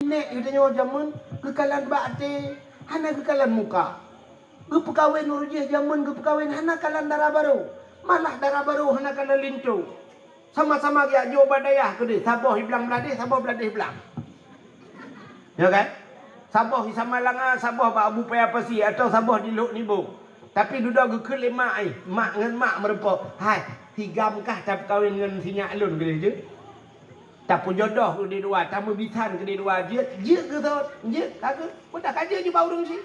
nek ditanya zaman kekalan bakte hana kekalan muka. Ge pekawin urujih zaman ge pekawin hana kalan darah baru. Malah darah baru hana kalan lintu. Sama-sama dia jo badayah ke dia. Sabah hilang beladih, sabah beladih hilang. Ya kan? Sabah di Samalanga, sabah ba abu pay apa si atau sabah di Lok Nibo. Tapi duduk ge kelima ai, mak ngan mak merepo. Hai, tigam kah tak kawin ngan si nyak lun ke je. Tak pun jodoh ke dia dua, tamu bitan ke dia dua je ke tu. Je kagak. Pun tak kaja je bau si.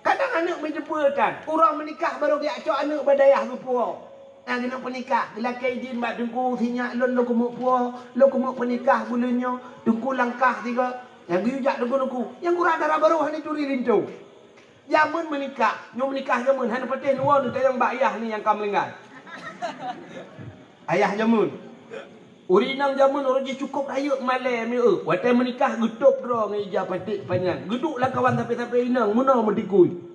Kadang anak menjemputkan, orang menikah baru dia acok anak badayah ke puak. Nah, kena penikah. Lelaki izin mak dengku sinyak lon lo kumuk puak. Lo kumuk penikah bulannya. Dengku langkah tiga. Yang giujak dengku. Yang kurang darah baru hanya curi lintu. Zaman menikah. Yang menikah zaman. Hanya patih nuan tu yang mbak ayah ni yang kamu lengan. Ayah zaman. Urinang zaman orang je cukup raya malam ni. Waktu menikah getup dah dengan ijah patik panjang. Geduklah kawan sampai-sampai inang. Mana mendikui.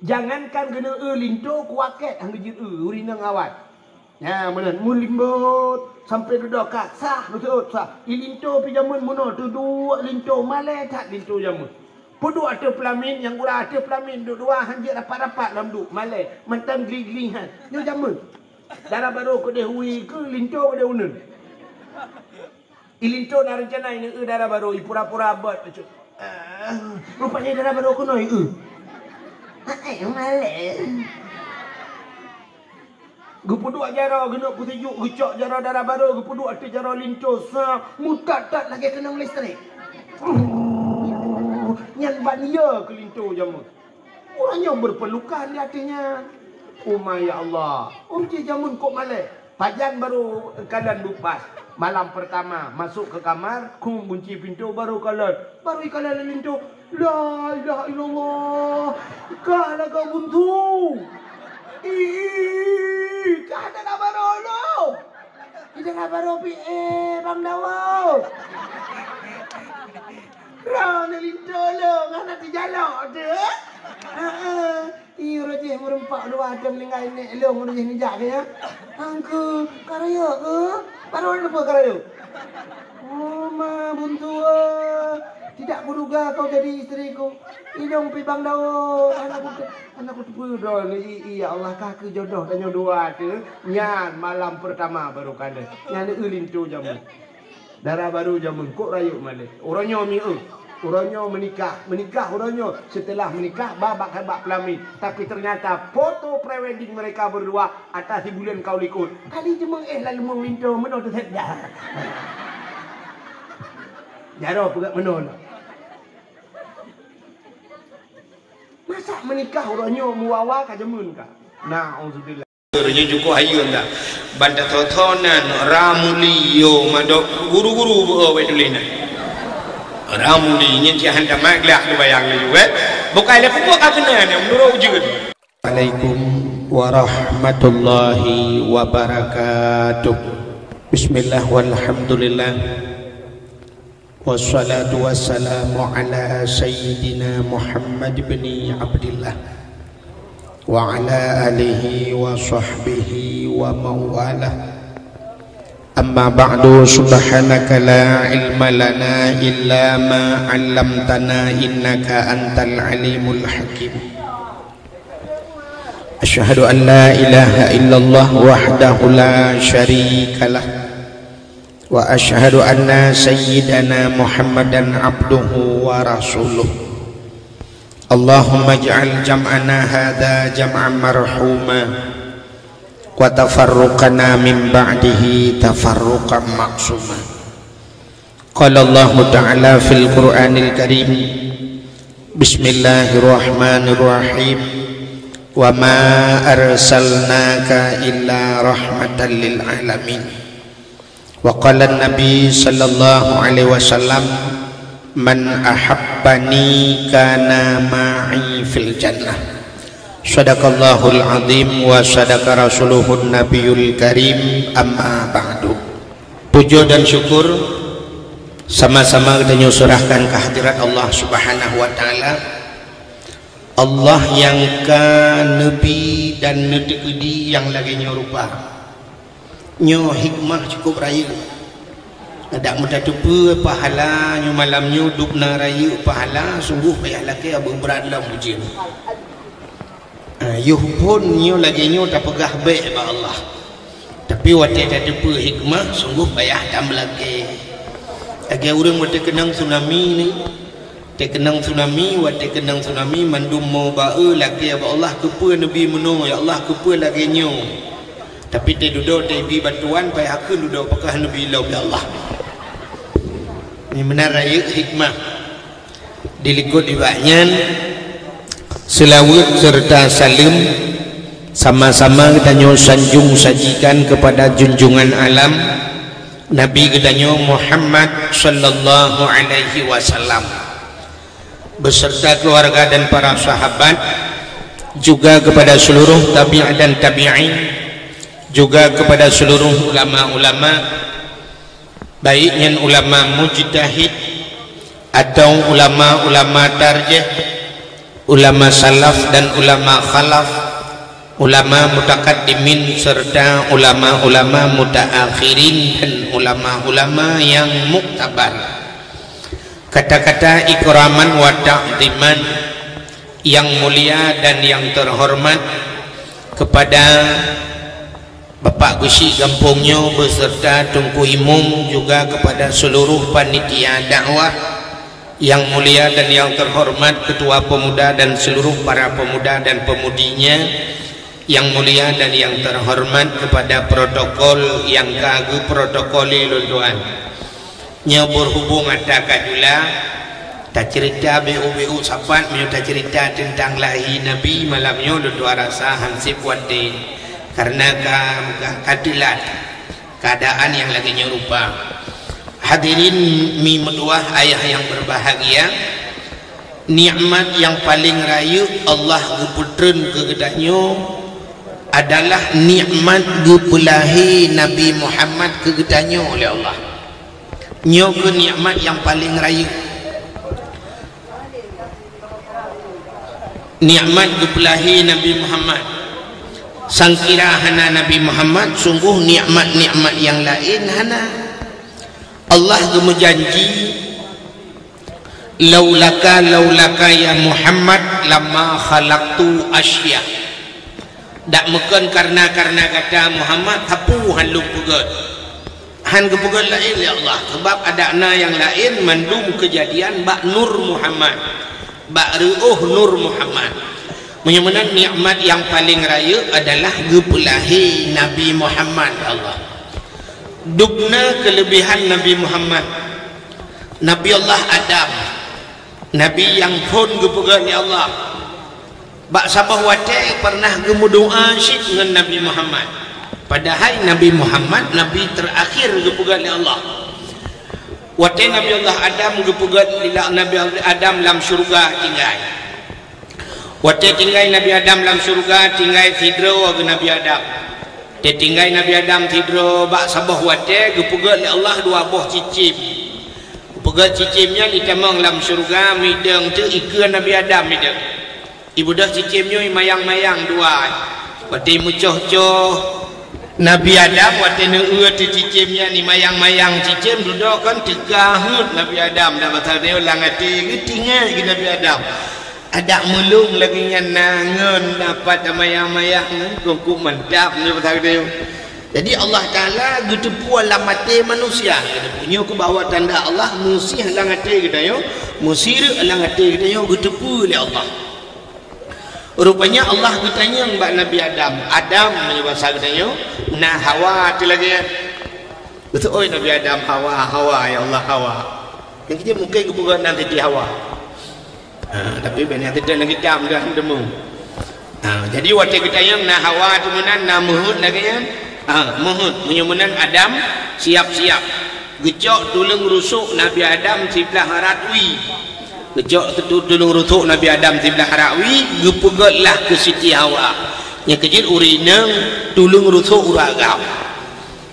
Jangankan kena lintu kuaket hang jit urinang awat. Ya menan mun limbut sampai duduk kat sah betul sah. Lintu pi jamun muno tu dua lintu malai tak lintu jamun. Pudu ada pelamin yang kurang ada pelamin dua hanjit rapat-rapat dalam duk malai mantan gling-gling han. Yo jamun. Darah baru ke dehui ke lintu ke deunun. Lintu nak rencana ini darah baru pura-pura buat macam. Rupanya darah baru ku noi Ai malai. Gepuduk jara genok putujuk gecok jara darah baru gepuduk ada jara lintus mutat-tat lagi kena listrik. Nyan bania ke lintu jamu. Orangnya berpelukan di hatinya. Ya Allah. Je jamun kok malai. Pajan baru keadaan lupas. Malam pertama masuk ke kamar, kum kunci pintu baru kalan. Baru kalan lintu. La ilaha illallah. Kalah kau buntu. Kah ada kabar lo. Tidak kabar opi Bang Dawo. Rana lintu lo, ngana ti jalok de. Iyo rajih merempak dua jam lingkai nek lo ngurus ni jak ya. Angku karaya ke? Baru apa karaya? Oh ma buntu. Tidak kuduga kau jadi istriku. Hidung pi Bang Dawo. Anakku tu dah ni. Ya Allah kaki jodoh tanya dua tu. Nyan malam pertama baru kada. Nyan lintu jamu. Darah baru jamu. Kok rayuk mana? Orangnya mi Orangnya menikah orangnya setelah menikah babak hebak pelamin. Tapi ternyata foto prewedding mereka berdua atas bulan kau likut. Kali cuma lalu meminta mana tu saya. Jaro pegat mana lah. Masa menikah orangnya muawa ka jemun ka. Nauzubillah. Orangnya cukup hayun dah. Banda totonan ramuliyo madok guru-guru bawa dulina. Ramuli nyen ci handa maglak di bayang la juga. Bukai le pupuk akena ne menurut juga. Waalaikum warahmatullahi wabarakatuh. Bismillah walhamdulillah. Wassalatu wassalamu ala sayyidina Muhammad bin Abdullah wa ala alihi wa sahbihi wa mawalah. Amma ba'du subhanaka la ilma lana illa ma 'allamtana innaka antal alimul hakim. Asyhadu an la ilaha illallah wahdahu la syarika lah wa asyhadu anna sayyidana Muhammadan abduhu wa rasuluh. Allahumma ij'al jam'ana hadza jam'an marhuma wa tafarruqana min ba'dihi tafarruqan maqsuma. Qala Allah Ta'ala fil Qur'anil Karim. Bismillahirrahmanirrahim. Wa ma arsalnaka illa rahmatan lil alamin. Wa qala an-nabi sallallahu alaihi wasallam man ahabbani kana ma'i fil jannah. Sadaqallahul azim wa sadaqa rasuluhun nabiyul karim, amma ba'du. Puja dan syukur sama-sama kita nyusurahkan kehadirat Allah subhanahu wa ta'ala. Allah yang ka nebi dan nedekedi yang lagi nyorupa nyo hikmah cukup raya Ada muda tupu pahala nyu malam nyu dupna raya pahala sungguh payah laki abu berat dalam ujian. Yuh pun nyu lagi nyu tak pegah baik ba Allah. Tapi waktu tak tupu hikmah sungguh payah tam lagi. Lagi orang waktu kenang tsunami ni, kenang tsunami waktu kenang tsunami mandum mau bae lagi ba Allah kepa nabi menung ya Allah kepa lagi nyu. Tapi dia duduk dia bi bantuan payah aku duduk pakah nabi lau ya Allah. Ini benar raya hikmah dilikut ibaknya selawat serta salim sama-sama kita nyo sanjung sajikan kepada junjungan alam Nabi kita nyo Muhammad sallallahu alaihi wasallam beserta keluarga dan para sahabat, juga kepada seluruh tabi'in dan tabi'in, juga kepada seluruh ulama-ulama, baiknya ulama mujtahid atau ulama-ulama tarjih, ulama salaf dan ulama khalaf, ulama mutakaddimin serta ulama-ulama mutaakhirin dan ulama-ulama yang muktabar. Kata-kata ikraman wa ta'ziman yang mulia dan yang terhormat kepada Bapak Gusi Gampungnya beserta Tungku Imum, juga kepada seluruh panitia dakwah yang mulia dan yang terhormat, Ketua Pemuda dan seluruh para pemuda dan pemudinya yang mulia dan yang terhormat, kepada protokol yang kagu protokoli lunduan nya berhubung ada kajula tak cerita BU sahabat tak cerita tentang lahir Nabi malamnya dua rasa hansip wadin karena keadilan keadaan yang lagi nyerupa. Hadirin mi meluah ayah yang berbahagia, nikmat yang paling rayu Allah guputren kegedanyo adalah nikmat gupulahi Nabi Muhammad kegedanyo oleh Allah. Nyo ke nikmat yang paling rayu, nikmat gupulahi Nabi Muhammad. Sangkira hana Nabi Muhammad, sungguh nikmat-nikmat yang lain hana. Allah gemujanji laulaka ya Muhammad lama khalaqtu asya. Dak meken karena kata Muhammad tapu han lu pegat. Han kepegat lain ya Allah, sebab ada na yang lain mandum kejadian bak nur Muhammad, bak ruh nur Muhammad. Menyamakan nikmat yang paling raya adalah gepulahi Nabi Muhammad Allah. Dubna kelebihan Nabi Muhammad, Nabi Allah Adam, Nabi yang pun gepegan ya Allah. Bak sabah wate pernah gemudoa syid dengan Nabi Muhammad. Padahal Nabi Muhammad Nabi terakhir gepegan ya Allah. Wate Nabi Allah Adam gepegan lila Nabi Adam dalam syurga tinggal. Waktu tinggal Nabi Adam dalam surga, tinggal tidro ke Nabi Adam. Dia tinggal Nabi Adam tidro bak sabah waktu gepegat oleh Allah dua buah cicim. Gepegat cicimnya ditemang dalam surga, midang tu ikan Nabi Adam midang. Ibu dah cicimnya mayang-mayang dua. Waktu mucoh-coh Nabi Adam waktu neuat cicimnya ni mayang-mayang cicim duduk kan tegahut Nabi Adam dah pasal dia ulang hati tinggal ke Nabi Adam. Ada mulung lagi yang nangan dapat mayang-mayang kuku mantap ni betul dia. Jadi Allah Taala getepu alam mati manusia, punya ke bawah tanda Allah musih alang hati kita yo, musir alang hati kita yo getepu oleh Allah. Rupanya Allah bertanya kepada Nabi Adam, menyebut bahasa kita yo, nah Hawa tu lagi. Betul oi Nabi Adam Hawa ya Allah Hawa. Yang kita mungkin kebukan nanti di Hawa. Tapi benar tidak lagi jam dah demu. Jadi waktu kita yang na Hawa tu menan na muhud lagi kan. Muhud menyumunan Adam siap-siap. Gejok tulung rusuk Nabi Adam sebelah haratwi. Gejok tulung rusuk Nabi Adam sebelah haratwi, gepegatlah ke Siti Hawa. Yang kecil urinang tulung rusuk uragau.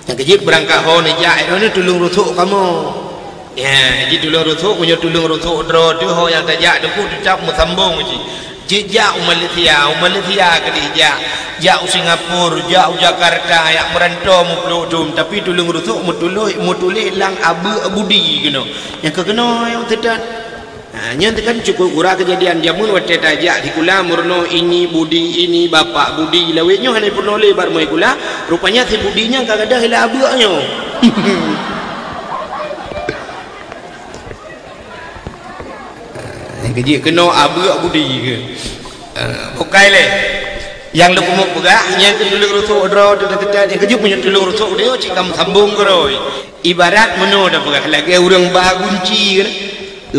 Yang kecil berangkat ho nejak itu tulung rusuk kamu. ya jadi tulung rusuk punya tulung rusuk dro tu ho yang tajak tu tu cap mu sambung ji jejak Malaysia ke dia jak Singapura jak Jakarta yang merantau mu peludum tapi tulung rusuk mu tulis lang abudi kena yang kena yang tidak nya tekan cukup ura kejadian jamun wate tajak di kula murno ini budi ini bapak budi lawetnya hanya penoleh bar mai kula rupanya si budinya kadang hilang abaknya kerja kena abak budi ke bukai le yang lu kumuk pegah yang tulung rusuk dro tu tetat yang kerja punya tulung rusuk dia cikam sambung keroi ibarat meno dah pegah lagi orang bah gunci kan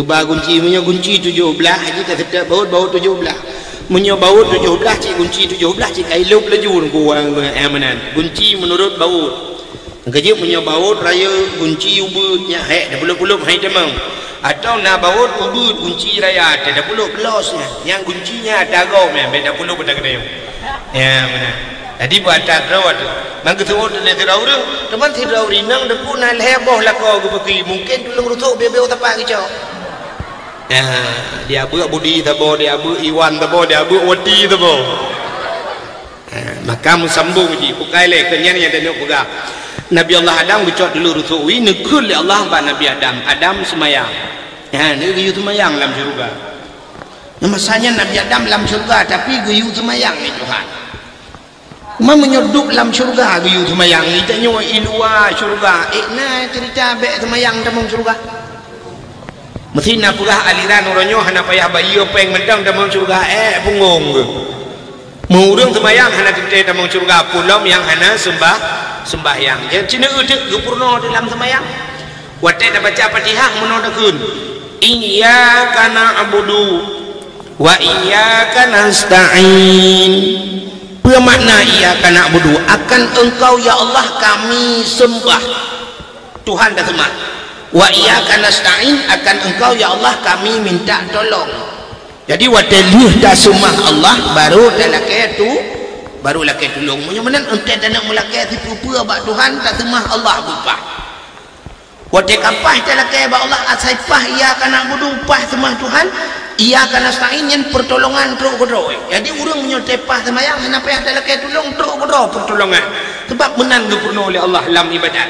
bah gunci punya gunci 17 haji tetat baut 17 punya baut 17 cik gunci 17 cik kailup laju kurang amanan gunci menurut baut kerja punya baut raya gunci ubutnya hek dah puluh-puluh hai demang atau nak baut ubud kunci raya ada puluh pelosnya yang kuncinya ada gom yang beda puluh pada kedai ya benar jadi buat tak rawat mangga tu le rawur teman ti rawur inang depu na leboh la ko pergi mungkin tulung rusuk bebeu tapak kicau ya dia abuk budi tabo dia abuk iwan tabo dia abuk wati tabo maka sambung ji pukai le kenyan yang tengok pegah Nabi Allah Adam bicot dulu rusuk wi nekul Allah ba Nabi Adam semayang ya ni geyu semayang dalam syurga masanya Nabi Adam dalam syurga tapi geyu semayang ni Tuhan menyerdup dalam syurga geyu semayang ni tanya ilua syurga na cerita be semayang dalam syurga mesti nak pegah aliran oranyo hana payah bayi peng mentang dalam syurga punggung ke murung semayang hana cerita dalam syurga pulau yang hana sembahyang yang cina udek gupurno dalam sembahyang watai dah baca Fatihah menodakun iyyaka na'budu wa iyyaka nasta'in bermakna iyyaka na'budu akan engkau ya Allah kami sembah Tuhan dah sembah wa iyyaka nasta'in akan engkau ya Allah kami minta tolong jadi watai liuh dah sembah Allah baru dah lakai tu baru laki tolong menyamanan entah tak nak melakai si pupa abak Tuhan tak semah Allah bupa wadah kapah tak lakai abak Allah asaipah ia akan nak budu upah semah Tuhan ia akan nasta'in yang pertolongan teruk kedua jadi orang menyotepah semayang kenapa yang tak lakai tolong teruk kedua pertolongan sebab menang dipurna oleh Allah dalam ibadat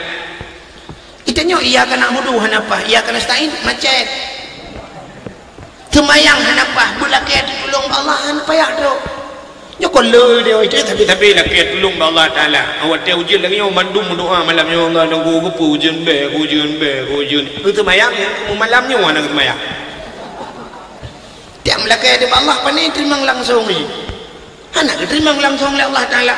kita nyok ia akan nak budu kenapa ia akan nasta'in macam semayang kenapa berlakai tolong Allah kenapa yang teruk nyokol le dia itu tapi nak kaya tolong Allah Taala awak dia ujian lagi yang mandum doa malam ya Allah nunggu gupu ujian itu mayang malamnya mana mayang dia melakai dia Allah pandai terima langsung ni anak terima langsung oleh Allah Taala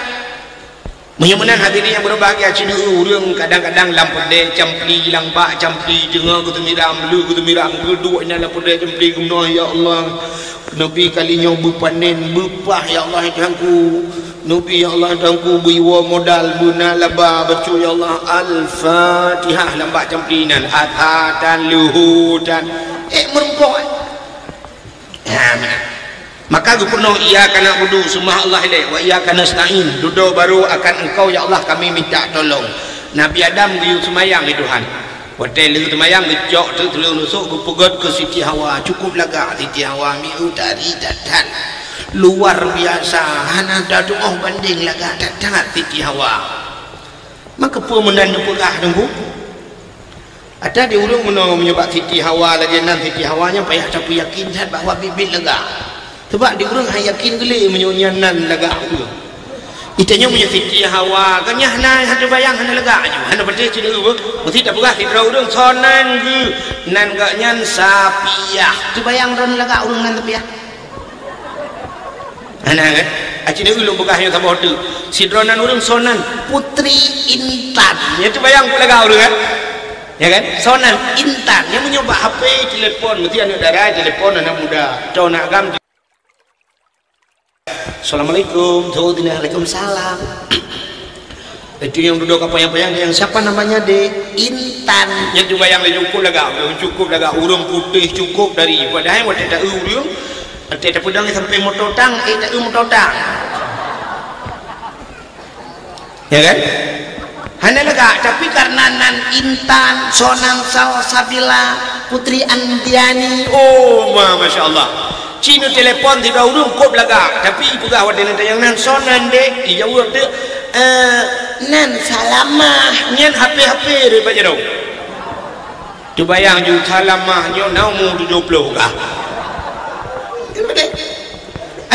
menyamanan hadirin yang berbahagia cina orang kadang-kadang lampade campli lampak campli jengah kutumiram lu kutumiram kedua ini lampade campli guna ya Allah Nabi kalinya berpanen berpah ya Allah Tuhanku Nabi ya Allah Tuhanku biwa modal buna laba baca ya Allah Al-Fatihah lambak campinan atatan luhutan merumpok maka gupurno ia kana wudu sembah Allah ilaih wa ia kana nasta'in duduk baru akan engkau ya Allah kami minta tolong Nabi Adam diu semayang di Tuhan hotel itu semayang ngejok tu telur nusuk gupegot ke Siti Hawa cukup laga Siti Hawa mi utari datan luar biasa hana dadu banding laga datan Siti Hawa maka pemenang pegah tunggu ada di urung menyebab Siti Hawa lagi nan Siti Hawanya payah capu yakin bahawa bibit lega sebab di urang yakin geli menyunyanan lega tu itanya punya Siti Hawa kan nyahna hatu bayang hana lega aju hana berde cina mesti tak pegah tidra urang sonan ge nan gak nyan sapiah tu bayang ron lega urang nan tapiah hana kan acina ulung pegah yang sama hotel sidronan urang sonan Putri Intan ya tu bayang ku lega urang kan ya kan sonan Intan yang menyoba HP telepon mesti anak darah telepon anak muda cau nak gam Assalamualaikum, Waalaikumsalam. Itu yang duduk apa-apa yang siapa namanya de Intan. Yang juga yang cukup laga urung putih cukup dari padahal waktu tak urung, tak pedang sampai mototang, tak mototang. Ya kan? hanya lega tapi karena nan Intan Sonang Salsabila Putri Andiani oh masya Allah Cina telepon tidak urung kop lega tapi juga awak dengan yang nan Sonan dek iya urut dek nan salamah nyen HP dia baca dong tu bayang ju salamah nyo naumu 70 kah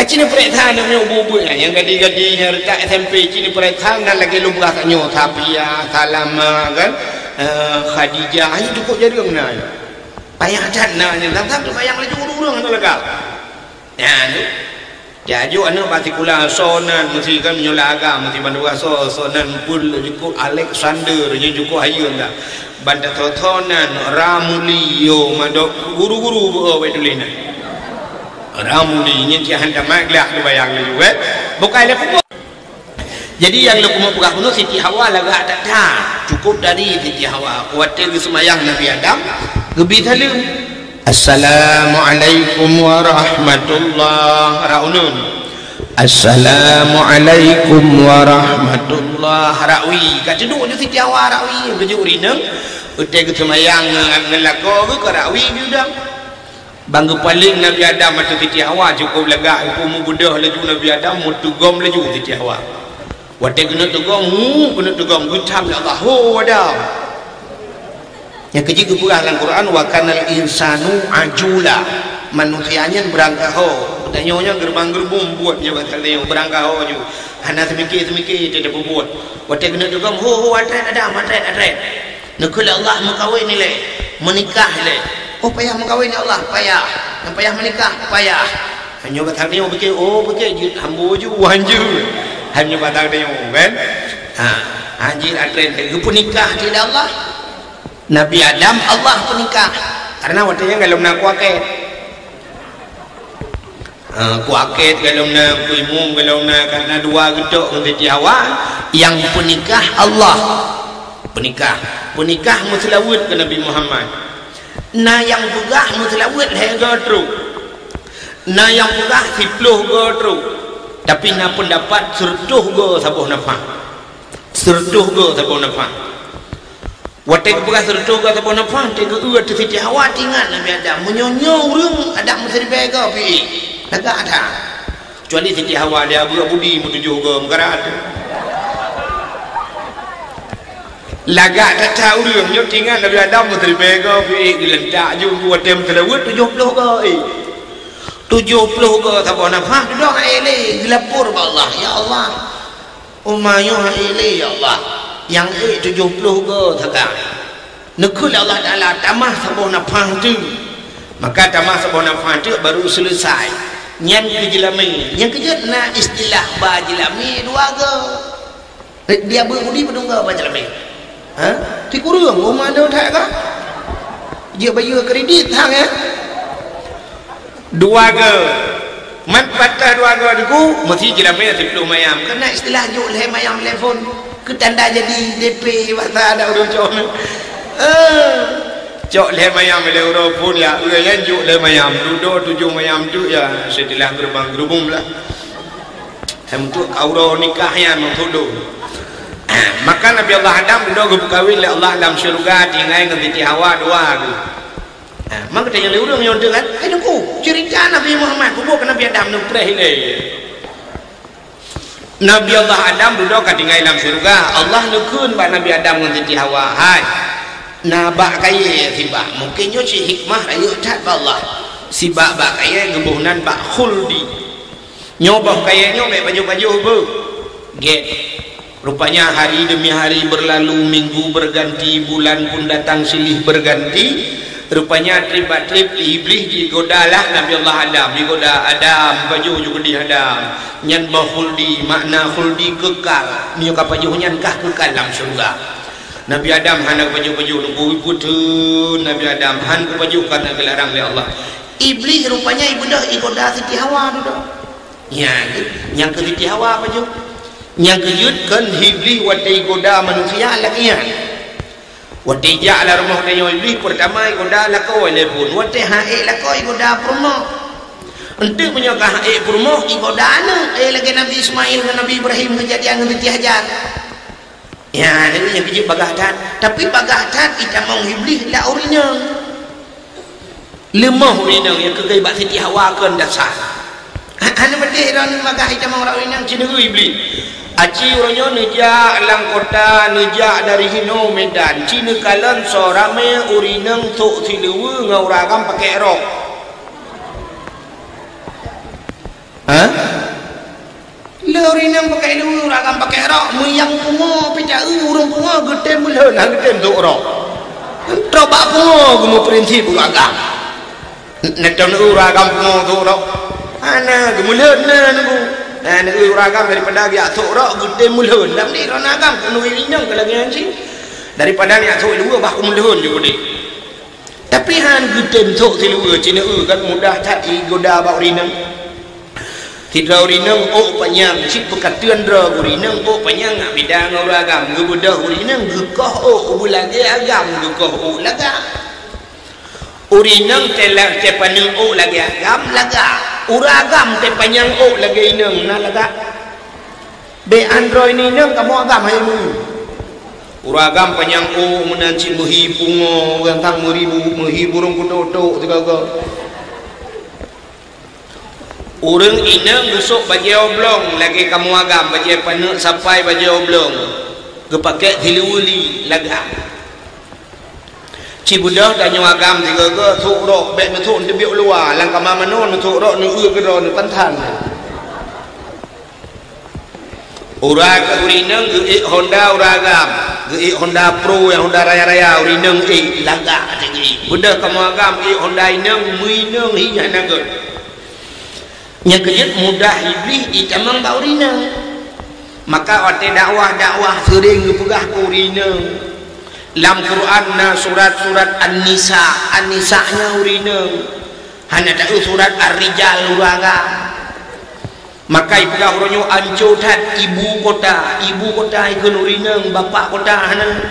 Cina perhatian namanya ubu-ubunya yang gadi-gadinya retak SMP Cina perhatian dan lagi lumrah tanya Tapia, Salama kan Khadijah hanya cukup jadi orang payah dana tentang tu bayang lagi urung-urung itu lega ya tu jaju anak partikular Sonan mesti kan menyolah agama mesti bandua Sonan pun cukup Alexander yang cukup hayun dah Bandar Totonan Ramulio madok guru-guru berapa itu lina Ramuli nyen dia hendak maglak tu bayang le juga bukan le pukul jadi yang lu mau buka kuno Siti Hawa laga tak dah cukup dari Siti Hawa kuatir ke semayang Nabi Adam gebi thalu Assalamualaikum warahmatullahi raunun Assalamualaikum warahmatullahi rawi kat duduk je Siti Hawa rawi bejuk rina utai ke semayang ngelako ke rawi juga bangga paling Nabi Adam atau Siti Hawa cukup lega hukum budah laju Nabi Adam mau tugom laju Siti Hawa wadah kena tugom gutam ya Allah ho Adam yang kecil keburah dalam Quran wa kanal insanu ajula manusianya berangkah ho tanya gerbang-gerbung buat je batal dia berangkah ho je hana semikir tidak berbuat wadah kena tugom ho atret Adam atret nak Allah mengkawin ni le menikah le oh payah mengkawin ya Allah payah yang payah menikah payah hanya batang dia fikir oh fikir jut hambu ju wanju hanya batang dia kan anjir atren ke penikah tidak Allah Nabi Adam Allah penikah karena waktunya kalau nak kuaket kalau nak kuimung kalau nak karena dua gedok untuk Hawa yang penikah Allah penikah muslawut ke Nabi Muhammad na yang pegah mutlawat hega tru na yang pegah 10 go tru tapi na pendapat sertuh go sabuh nafah watek pegah sertuh go sabuh nafah tega uat Siti Hawa tinggal Nabi Adam menyonyo urang Adam mesti bega pi naga ada kecuali Siti Hawa dia budi menuju go mengara ada lagak tak tahu dia nyo tinggal Nabi Adam mesti bega pi gelentak ju buat tem kelawut 70 ke 70 ke sabah nafah duduk ele gelapur ba Allah ya Allah umayyu ele ya Allah yang 70 ke takak nekul Allah Taala tamah sabah nafah tu maka tamah sabah nafah tu baru selesai nyan kejelami yang kejut na istilah ba jelami dua ke dia berbudi pedungga ba jelami thì có đường không mà đâu thẻ cả giờ bây giờ kredit thang ya dua ke manfaat dua ke diku mesti jelamnya 10 mayam karena istilah jual mayam telefon ke tanda jadi DP bahasa ada orang cok mayam euro pun ya yang jual mayam duduk 7 mayam tu ya setelah gerbang gerubung lah untuk auro nikahnya mengtuduh maka Nabi Allah Adam duduk berkahwin oleh Allah dalam syurga tinggal dengan Siti Hawa dua maka dia yang urang yang kan ku cerita Nabi Muhammad kubuk Nabi Adam nu prehile Nabi Allah Adam duduk tinggal dalam syurga Allah nukun ba Nabi Adam dengan Siti Hawa hai nabak kaya sibak mungkin nyo si hikmah ayo tat ba Allah sibak ba kaya ngebuhnan ba khuldi nyoba kaya nyo baju-baju bu get rupanya hari demi hari berlalu, minggu berganti, bulan pun datang silih berganti. Rupanya trip iblis digodalah Nabi Allah Adam, digoda Adam baju juga di Adam. Nyan bahuldi makna khuldi kekal. Nyo kapaju nyan kah kekal dalam surga. Nabi Adam hana baju-baju nunggu putun Nabi Adam han ke baju kata gelarang oleh Allah. Iblis rupanya ibadah igoda Siti Hawa tu. Ya, yang ke Siti Hawa baju. Yang kejutkan iblis watai goda manusia lakian watai ja'ala rumah dayo iblis pertama goda lakau telepon watai hae lakau goda permo ente punya ka hae permo goda ana lagi Nabi Ismail dengan Nabi Ibrahim kejadian dengan Siti Hajar Ya, ini yang kerja bagahtan. Tapi bagahtan kita mau iblis lah urina. Lemah urina yang kegaibat Siti Hawa kan dasar. Hanya berdeh orang bagah kita mau urina cina iblis. Aci orangnya nejak lang kota, nejak dari Hino Medan. Cina kalan sorame urina tok silewe ngauragam pakai rok. Hah? Lori nang pakai lu ragam pakai rok muyang pungo pecah urung pungo gedem mula nang gedem tu rok coba pungo gumo prinsip ragam neton ragam pungo tu rok ana gemula nanggu ana ragam daripada dia tu rok gedem mula lam ni ragam kunu inang kelagian si daripada dia tu dua bah kumulun juga ni tapi han gedem tu silua cina kan mudah cari goda bau rinang tidak urinang oh panjang cik pekatuan dra urinang oh panjang nak bidang agam gubudah urinang gukoh oh bulage agam gukoh oh laga urinang telah tepanang oh lagi agam laga uragam tepanjang oh lagi inang na laga be android ni nang kamu agam hai mu uragam panjang oh menanci muhi pungo gantang muhi burung kudodo tiga-tiga urang inang busuk baju oblong lagi kamu agam baju panak sampai baju oblong kepakai hiluli laga cibudah dan agam tiga-tiga tuk rok bek nutuk debiuk luar langkah mamano nutuk rok nu gedor nu pantan urang urinang geik Honda uragam geik Honda Pro yang Honda raya-raya urinang laga tinggi budah kamu agam Honda inang muinang hinya naga yang kejut mudah iblis ditamang baurina maka ote dakwah sering gepegah urina dalam Quran na surat-surat An-Nisa nya urina hanya tahu surat Ar-Rijal uraga maka ipegah uronyo ancotat ibu kota ikun urina bapak kota hana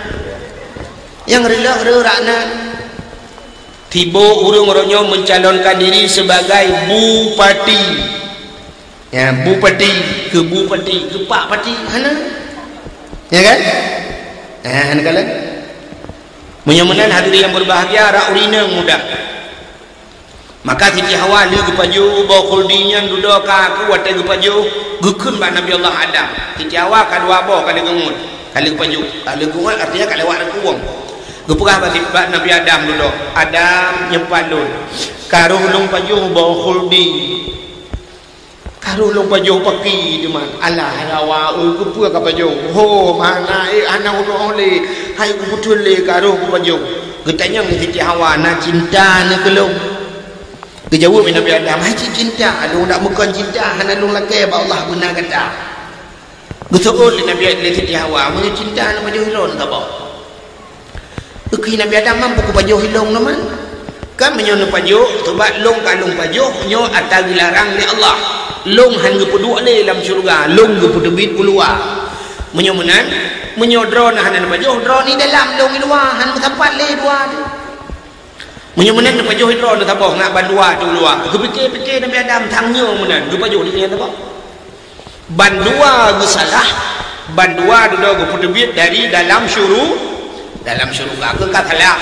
yang rela rakna tiba urung-urungnya mencalonkan diri sebagai bupati ya bupati ke pak pati hana ya kan hana kalian menyamanan hadirin yang berbahagia rak urina mudah maka Siti Hawa ni gepaju bawa kuldinya duduk aku wate gepaju gukun ba Nabi Allah Adam Siti Hawa kadua bawa kali gengut kali gepaju kali gengut artinya kali lewat kuang gepegah bak Nabi Adam dulu Adam nyepalun karuh long pajuh bawa khuldi karuh long pajuh paki deman alah rawa gepegah ka pajuh ho mana ana oleh hai ku betul le karuh ku pajuh getanya Siti Hawa na cinta na kelong kejauh Nabi Adam hai cinta lu nak bukan cinta hana lu laki ba Allah guna kata getul Nabi Siti Hawa mun cinta na pajuh ron ta ba Uki Nabi Adam mampu ku pajuh hilong naman kan menyono pajuh sebab long kalung pajuh nyo atas dilarang ni Allah long han ge peduk le dalam syurga long ge pedebit keluar menyomenan menyodro nah hanan pajuh dro ni dalam long ni luar han sampai le dua tu menyomenan pajuh dro na taboh nak bandua tu luar ge pikir Nabi Adam tangnya menan ge pajuh ni taboh bandua ge salah bandua duduk ge pedebit dari dalam syurga ke katalah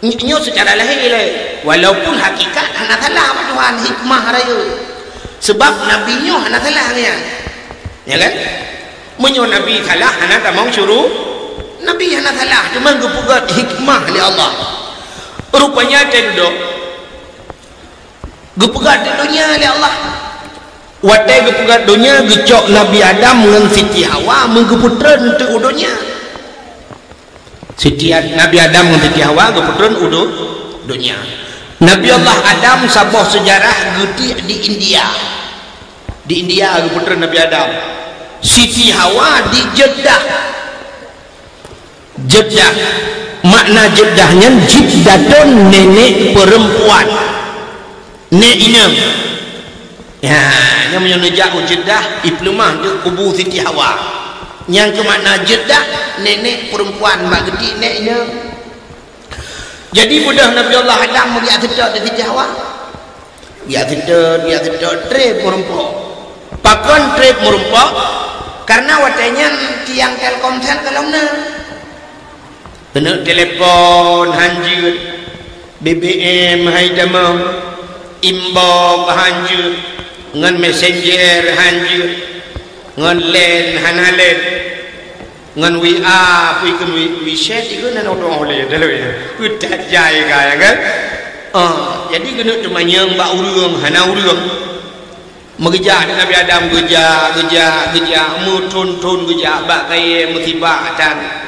nyo secara lahir walaupun hakikat hana salah Tuhan hikmah raya sebab nabi nyo hana salah nya ya kan menyo nabi salah hana tak mau suruh nabi hana salah cuma gepugat hikmah li Allah rupanya tendo gepugat dunia li Allah watai gepugat dunia gecok Nabi Adam dengan Siti Hawa menggeputran tu dunia Sitian Nabi Adam dengan Siti Hawa keputusan udah dunia. Nabi Allah Adam sabah sejarah guti di India. Di India keputusan Nabi Adam. Siti Hawa di Jeddah. Jeddah. Makna Jeddahnya jiddatun nenek perempuan. Nek inem. Ya, yang menyenejak Jeddah iplumah di kubu Siti Hawa. Yang ke makna Jeddah nenek perempuan mak gede neknya jadi mudah Nabi Allah Adam dia sedar di Siti Hawa dia sedar trip merempok pakon trip merempok karena watenya tiang Telkomsel kalau kena telepon hanjur, BBM haidamau, imbau hanjur, ngan messenger hanjur, ngan len hanalen, ngan WA puikan WeChat itu nan orang oleh dah ya, udah jaya kaya kan? Jadi kena cuma yang bak urang, hana urang, mengejar Nabi Adam gejar, mutun gejar, bak kaya musibah dan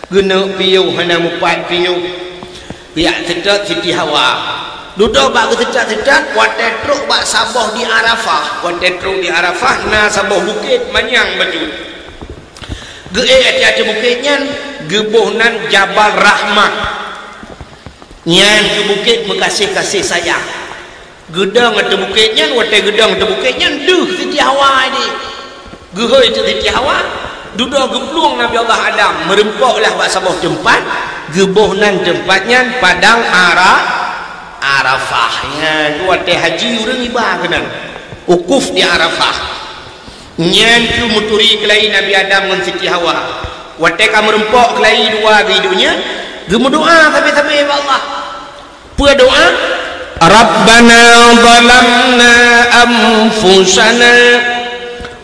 guna piu hana mupat piu biak sedot Siti Hawa duduk bak sedot kuatet truk bak saboh di Arafah na saboh bukit manyang bajut ge ati bukitnya gebuhnan Jabal Rahmah nyan ke bukit mekasih sayang gedang atu bukitnya wate gedang atu bukitnya duh Siti Hawa ni gehoi tu Siti Hawa duduk geplung Nabi Allah Adam merempoklah bak sabuh tempat gebuhnan tempatnya padang Arafahnya kuat haji urang iba kenan ukuf di Arafah nyan tu muturi kelai Nabi Adam dengan Siti Hawa wate ka merempok kelai dua hidunya gemu doa tapi Allah pua doa Rabbana zalamna anfusana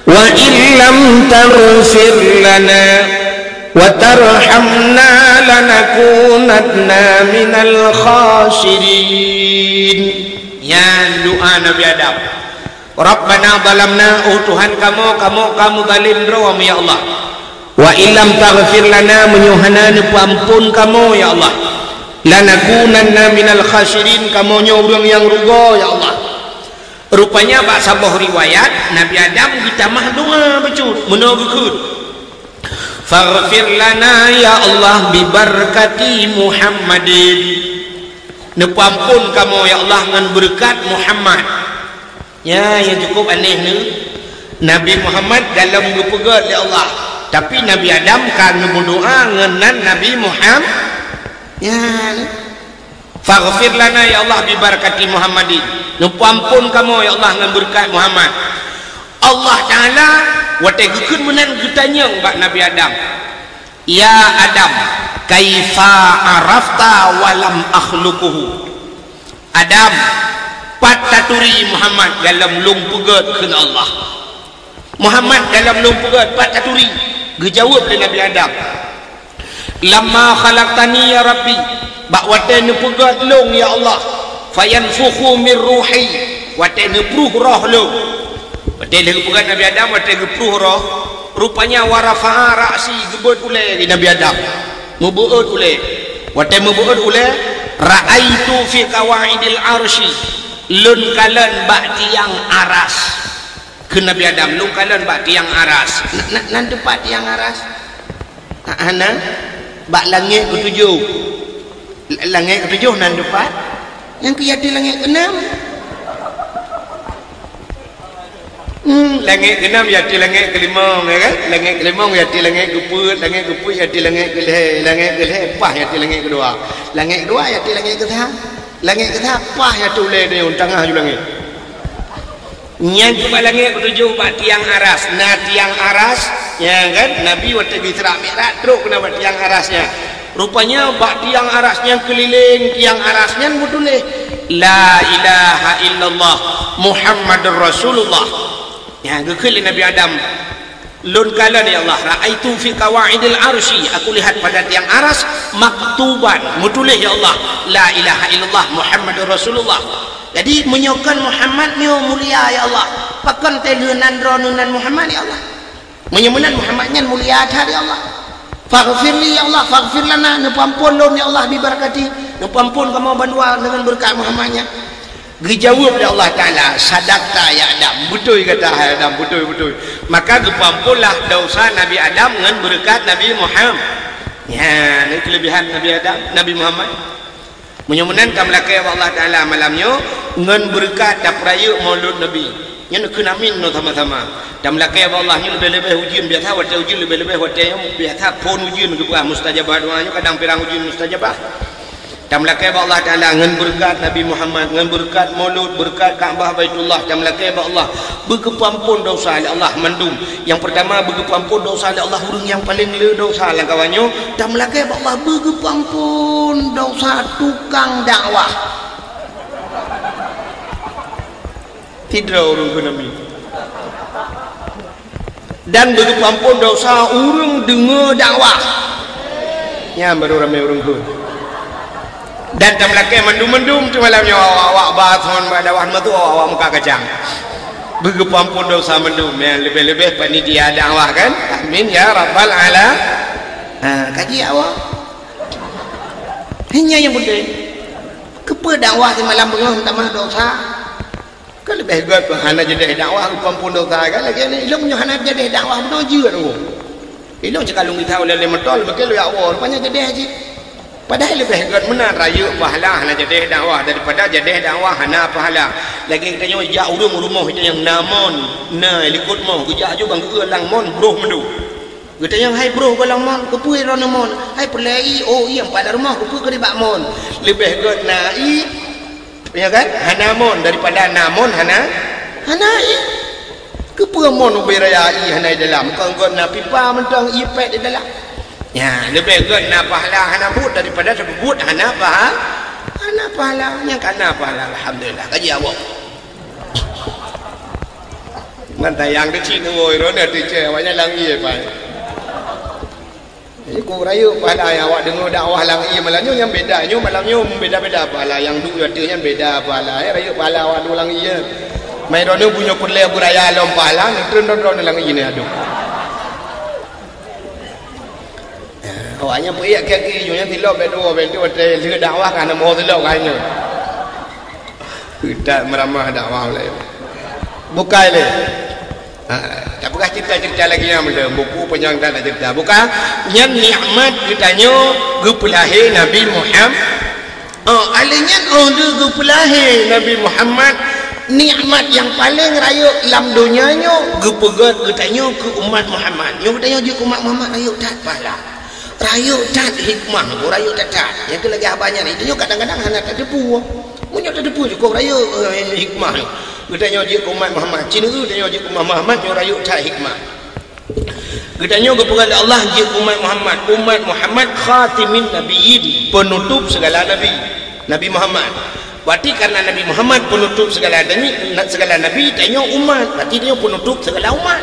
وَإِنْ لَمْ تَغْفِرْ لَنَا وَتَرْحَمْنَا لَنَكُونَنَّ مِنَ الْخَاسِرِينَ. Ya doa Nabi Adam. Rabbana zalamna, oh Tuhan kamu zalim rawam ya Allah. Wa illam taghfir lana, menyuhana ampun kamu ya Allah. Lanakunanna minal khasirin, kamu orang yang rugo ya Allah. Rupanya bak sabuh riwayat Nabi Adam ditamah doa becut menogukun faghfir lana ya Allah bibarakati Muhammadin, nepampun kamu ya Allah dengan berkat Muhammad. Ya yang cukup aneh ni Nabi Muhammad dalam gepegat ya Allah, tapi Nabi Adam kan berdoa dengan Nabi Muhammad. Ya faghfir lana ya Allah bibarakati Muhammadin, nupampun kamu ya Allah dengan berkat Muhammad. Allah Ta'ala wate gukun menan gutanya bak Nabi Adam, ya Adam kaifa arafta walam akhluquhu. Adam pataturi Muhammad dalam lumpugat kena Allah. Muhammad dalam lumpugat pataturi gejawab dari Nabi Adam, lamma khalaqtani ya Rabbi, bak wate nupugat long ya Allah, fayanfukhu min ruhi, wate nepruh roh long, wate nupugat Nabi Adam wate nepruh roh. Rupanya warafa'a ra'si gebut ule di Nabi Adam mubuut ule, wate mubuut ule ra'aitu fi qawaidil arsy, lun kalan bak tiang aras ke Nabi Adam, lun kalan bak tiang aras nan tempat tiang aras ana bak langit ketujuh, langit ketujuh nan depan yang keyati langit keenam. Langit keenam yati langit kelima kan, langit kelima yati langit keput, langit keput yati langit kelih, langit kelih pah yati langit kedua, langit kedua yati langit ketiga, langit ketiga pah yati ulai dia tengah ju langit. Yang ke langit ketujuh bak tiang aras, nah tiang aras ya kan Nabi waktu Isra Mi'raj terus kena bak tiang arasnya. Rupanya bak tiang arasnya keliling tiang arasnya mutuleh la ilaha illallah Muhammadur Rasulullah. Ya gekil Nabi Adam lun kala ya Allah raaitu fi qawaidil arsy, aku lihat pada tiang aras maktuban mutulih ya Allah la ilaha illallah Muhammadur Rasulullah. Jadi menyokan Muhammad nyo mulia ya Allah, pakan telunan ronunan Muhammad ya Allah, menyemunan Muhammadnya mulia ya Allah. Faghfirli ya Allah, faghfir lana, nepampun lon ya Allah bibarakati, nepampun kamu bandua dengan berkat Muhammadnya. Dijawab oleh Allah Ta'ala, sadaqta ya Adam, betul kata Adam, betul. Maka dipampunlah dosa Nabi Adam dengan berkat Nabi Muhammad. Ya, ini kelebihan Nabi Adam, Nabi Muhammad. Menyemunan kamlakai Allah Ta'ala malamnya dengan berkat dapraya maulud Nabi. Yang kena amin no sama-sama. Damlakai Allah ni lebih-lebih ujian biasa, waktu ujian lebih-lebih waktu yang biasa pun ujian ke mustajabah doanya, kadang pirang ujian mustajabah. Tamlakai ba Allah Taala ngan berkat Nabi Muhammad, ngan berkat Maulud, berkat Kaabah Baitullah, tamlakai ba Allah berkepampun dosa oleh Allah mandum. Yang pertama berkepampun dosa oleh Allah urang yang paling le dosa lah kawannya. Tamlakai ba Allah berkepampun dosa tukang dakwah. Tidak urang ke Nabi. Dan berkepampun dosa urang dengar dakwah. Ya baru ramai urang ke. Dan tamlakai mendum-mendum tu malamnya awak bathon dakwah tu awak muka kacang. Berkepampun dosa mendum ya, lebih-lebih panitia dakwah kan. Amin ya rabbal alamin. Kaji awak. Hanya yang penting kepa dakwah di malam bengah tambah dosa. Kan lebih good hana jadi dakwah berkepampun dosa kan lagi ni ilmu nya hana jadi dakwah benar je tu. Ilmu cakap kita oleh lemotol betul ya awak rupanya jadi haji. Padahal lebih hebat mana raya pahala hana jadi dakwah daripada jadi dakwah hana pahala. Lagi katanya ya urung rumah itu yang namon na likut mau kerja aja bang ke lang mon bro mendu. Katanya hai bro ke lang mon ke pui ron mon. Hai pelai oh yang pada rumah ke pui ke bak mon. Lebih hebat nai ya kan hana mon daripada namon hana i. Ke pui mon uberaya i hana dalam kau na pipa mentang i pet di dalam. Ya, lebih good nak pahala hana but daripada sebut hana pahala yang kana pahala alhamdulillah kaji awak. Mantap yang kecil ngoi ro nak teacher awaknya langi pai. Jadi ku rayu pahala yang awak dengar dakwah langi malamnya yang bedanya malamnya beda-beda pahala yang dulu adanya beda pahala. Rayu pahala awak dulu langi ya. Mai rono punya kurle buraya lom pahala ngetron-tron langi ni aduh. Awaknya pergi kaki junya tilok bedua teh dakwah kan mau tilok kan. Tidak meramah dakwah lah. Buka le. Tak buka cerita lagi yang ada buku panjang tak cerita. Buka yang nikmat ditanya gupulahi Nabi Muhammad. Alanya ada gupulahi Nabi Muhammad nikmat yang paling raya dalam dunianya gupegat ditanya ke umat Muhammad. Yang ditanya je ke umat Muhammad raya tak pahala. Rayu tak hikmah, rayu tak. Yang tu lagi abahnya ni. Itu kadang-kadang hanya tak depu. Punya tak depu cukup rayu hikmah. Katanya dia umat Muhammad. Cina tu dia umat Muhammad yang rayu tak hikmah. Katanya kepada Allah dia umat Muhammad. Umat Muhammad khatimin nabiyyin, penutup segala nabi. Nabi Muhammad. Berarti karena Nabi Muhammad penutup segala nabi, tanya umat. Berarti dia penutup segala umat.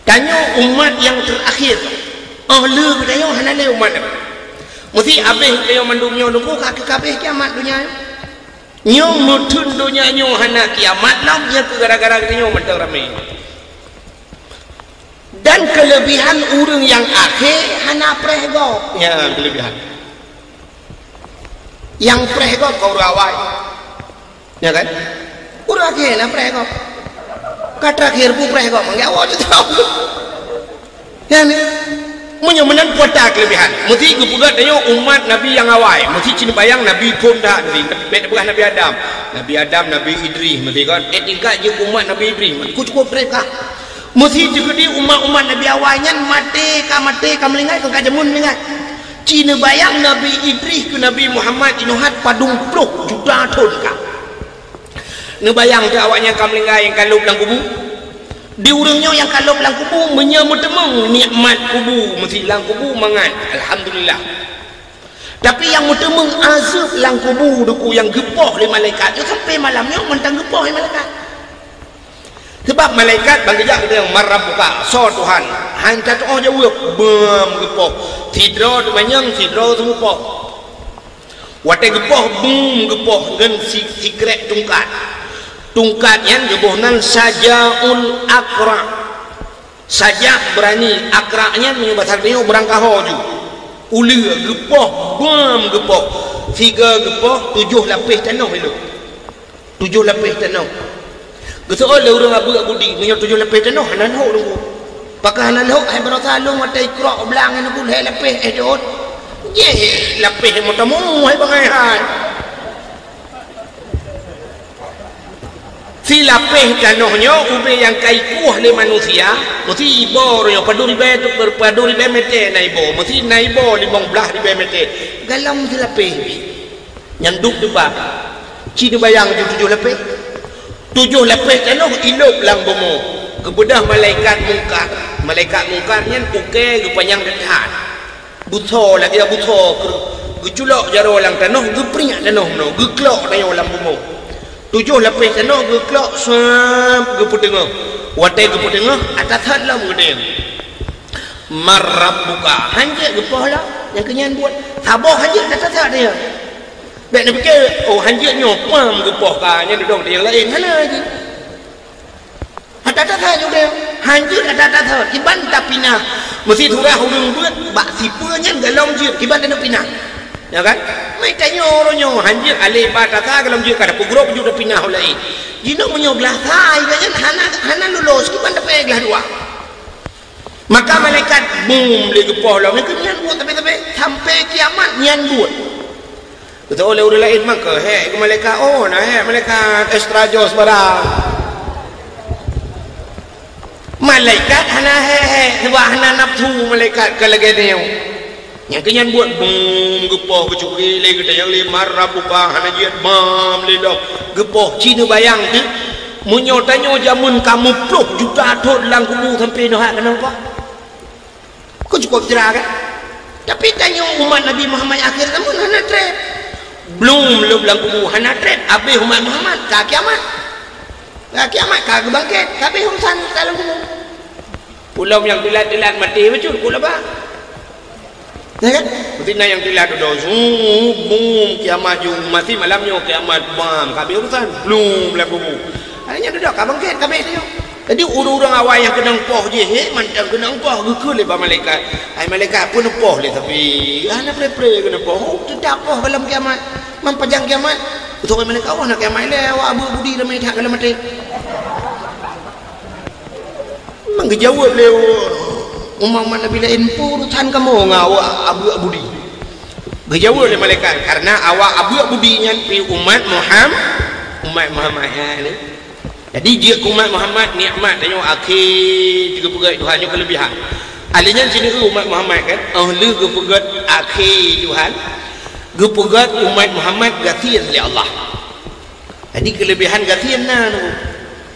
Tanya umat yang terakhir. Lu katanya hana le umat. Mesti habis dia mandumnya nunggu kaki kabeh kiamat dunia. Nyo mutun dunia nyo hana kiamat lam nya gara-gara nyo mentang ramai. Dan kelebihan urang yang akhir hana prehgo. Ya kelebihan. Yang prehgo kau rawai. Ya kan? Urang akhir na prehgo. Kata akhir pun prehgo mangga awak tahu. Ya ni menyemenan kuota kelebihan. Mesti kepugat tanya umat Nabi yang awal. Mesti cina bayang Nabi pun dah Nabi. Bukan Nabi Adam. Nabi Adam, Nabi Idris. Mesti kan tingkat je umat Nabi Idris. Cukup mereka. Mesti juga di umat-umat Nabi awalnya mati ka melingat ka jamun melingat. Cina bayang Nabi Idris ke Nabi Muhammad inuhat padung pluk juta ton ka. Ne bayang ke awaknya ka melingat yang kalup dalam kubur. Di urangnya yang kalau belang kubu menyemutemeng nikmat kubu mesti lang kubu mangan alhamdulillah. Tapi yang mutemeng azab lang kubu duku yang gepoh oleh malaikat itu sampai malamnya mentang gepoh oleh malaikat. Sebab malaikat bagi jak dia yang marah buka so Tuhan hantar oh jauh bem gepoh tidro tu manyang tidro tu gepoh wate gepoh bum gepoh dengan secret tungkatnya jebohnan sajaun akra saja berani akraknya menyebut harganya berangkah hoju uli gepoh bom gepoh 3 gepoh 7 lapis tanah itu 7 lapis tanah kesoal orang abu budi punya 7 lapis tanah hanan ho dulu pakai hanan ho hai berasalung mata ikra belang ini pun hai lapis jod ye lapis matamu hai bangai hai si lapeh tanohnya ube yang kai kuah le manusia mesti ibo yo paduri be tu berpaduri be mete na ibo mesti na ibo limong belah di be mete galam si lapeh nyanduk tu ba cini bayang tujuh lapeh tanoh ilop lang bomo kebedah malaikat mungkar nyen uke gepanyang dekat buto lagi buto geculok jaro lang tanoh geprinyak tanoh no geklok dayo lang bomo 7 lapis tanah geklok sam geputengah watai geputengah atas hadlam gedeng marab buka hanjak gepoh lah yang kenyan buat saboh hanjak atas had dia baik nak fikir oh hanjak nyopam gepoh kanya duduk dia yang lain mana lagi atas had juga hanjak atas had kiban tak pinah mesti turah hurung buat bak sipanya galong jir kiban tak pinah ya kan mai tanyo ronyo hanjir ale bata ta galam jir kada pugro ju da pinah olai jino menyo belah thai ganyan hana lulus ki banda pe gelah dua maka malaikat bum le gepoh lo ke nyan buat tapi sampai kiamat nyan buat betul oleh udah lain maka he ke malaikat oh nah he malaikat extra jos barang malaikat hana he sebab hana nafsu malaikat kalagedeu yang kenyan buat bum gepoh kecuri le gede yang le marah buka hana jiat bam le dok gepoh cina bayang tu munyo tanyo jamun kamu pluk juta thot lang kubu sampai noh kenapa kau cukup cerah kan tapi tanyo umat Nabi Muhammad akhir namun hana trap belum lang kubu hana trap habis umat Muhammad ka kiamat ka bangkit habis urusan dalam kubu pulau yang tilat mati betul pula ba ya kan? Betina yang tilah duduk bum kiamat jum mati malamnya kiamat bam kabeh urusan belum lagu hanya duduk kabangkit kabeh dia jadi urang awal yang kena poh je mantang kena poh gekul le ba malaikat ai malaikat pun poh le tapi ana pre kena poh tidak poh dalam kiamat mampajang kiamat betul malaikat awak nak kiamat le awak abu budi dalam hak dalam mati mengjawab le Umar Nabi lain urusan kamu ngawak abu abudi berjawab oleh malaikat karena awak abu abudi pi umat Muhammad ni jadi dia umat Muhammad nikmat tanya akhir juga pegat Tuhan yang kelebihan alihnya sini umat Muhammad kan ahli gepegat akhir Tuhan gepegat umat Muhammad gatian oleh Allah jadi kelebihan gatian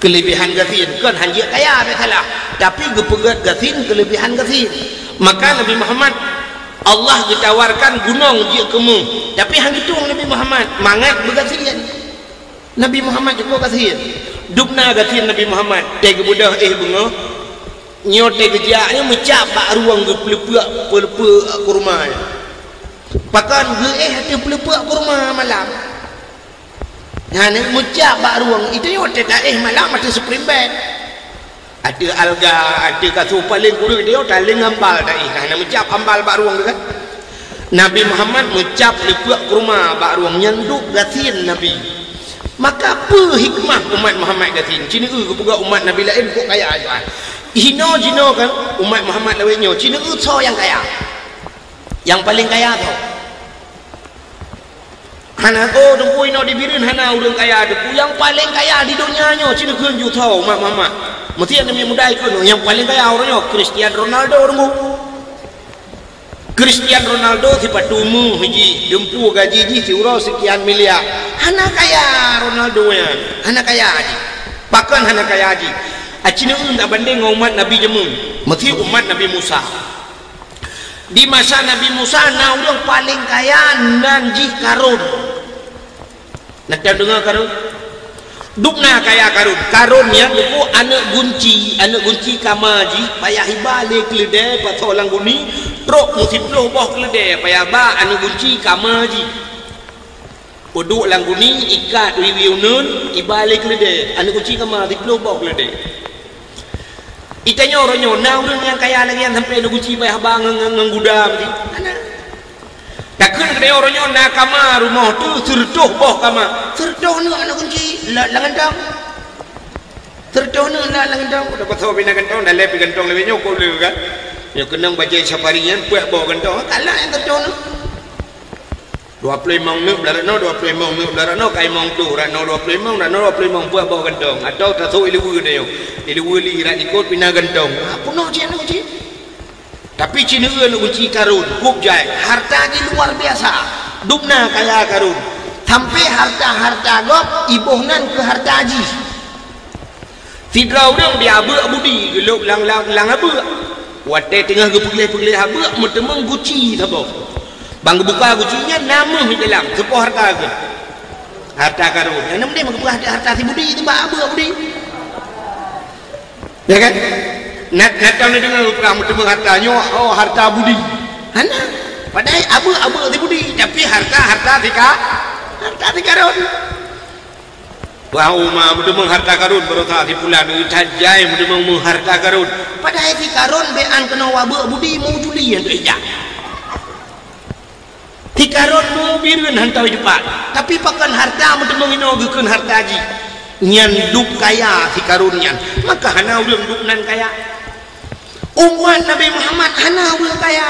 kelebihan gatin kan hanya kaya ada salah tapi gepegat gatin kelebihan gatin maka Nabi Muhammad Allah ditawarkan gunung dia kemu tapi hang gitu Nabi Muhammad mangat bergatin Nabi Muhammad juga gatin dubna gatin Nabi Muhammad tega budah bunga nyote gejaknya mencap ruang geplepak kurma pakan ge hati pelepak kurma malam nak mucap bak ruang itu yo tak malam ada spring bed ada alga ada kasu paling kurang dia taling ambal dah nak mucap ambal bak ruang kan Nabi Muhammad mucap lepuk kurma bak ruang nyanduk gatin Nabi maka apa hikmah umat Muhammad gatin cina juga umat Nabi lain kok kaya aja hino kan umat Muhammad lainnya cina yang kaya yang paling kaya tu hana oh dengkui no dibirin hana urang kaya depu yang paling kaya di dunianya cina keun ju tahu mama mesti yang muda ikut yang paling kaya orangnya Cristiano Ronaldo si patumu hiji dempu gaji ji siuro sekian miliar hana kaya Ronaldo ya hana kaya haji bahkan hana kaya haji acina tak banding umat Nabi jemun mesti umat Nabi Musa di masa Nabi Musa na orang paling kaya nanji Karun nak dengar Karun dukna kaya Karun ya depu anak gunci kamaji payah hibalik keledai patolang guni truk musim loh boh keledai payah ba anak gunci kamaji uduk lang guni ikat wiwiunun ibalik keledai anak gunci kamaji loh boh keledai itanya orangnya orang yang kaya lagi yang sampai anak gunci payah ba ngangguda anak takkan kena orangnya nak kamar rumah tu serdoh boh kamar serdoh ni anak kunci langan dang serdoh ni langan dang udah pasal bina gantong dah lebih gantong lebih nyokol lebih kan ya kena baca safarian puak bawa gantong kalah yang serdoh ni 25 nước là nó 25 nước là nó cái mong tu là nó 25 là nó 25 buah bawah gentong atau tahu ilu dia ilu li ra ikut pina gentong apa no cik no cik tapi cina nu uci karun kup jai harta ni luar biasa dupna kaya karun sampai harta gop ibuhnan ke harta haji fidrau dong dia abu budi geluk lang abu wate tengah gepulih abu mutemeng guci tabo bang buka gucinya nama di dalam sepuh harta ke harta karun yang nama dia mengebuah harta si budi itu mbak abu budi ya kan nak tahu ni dengan buka mutemeng hartanya oh harta budi hana padahal abu si budi tapi harta si karun wah umma mutemeng harta karun berota si pulan tajai mutemeng harta karun padahal si karun bean kena wabu budi mau juli yang tu Tikarot mau birun hantau cepat tapi pakan harta mutemeng ino gekeun harta haji nyan dup kaya tikarun nyan maka hana urang dup nan kaya umat Nabi Muhammad hana urang kaya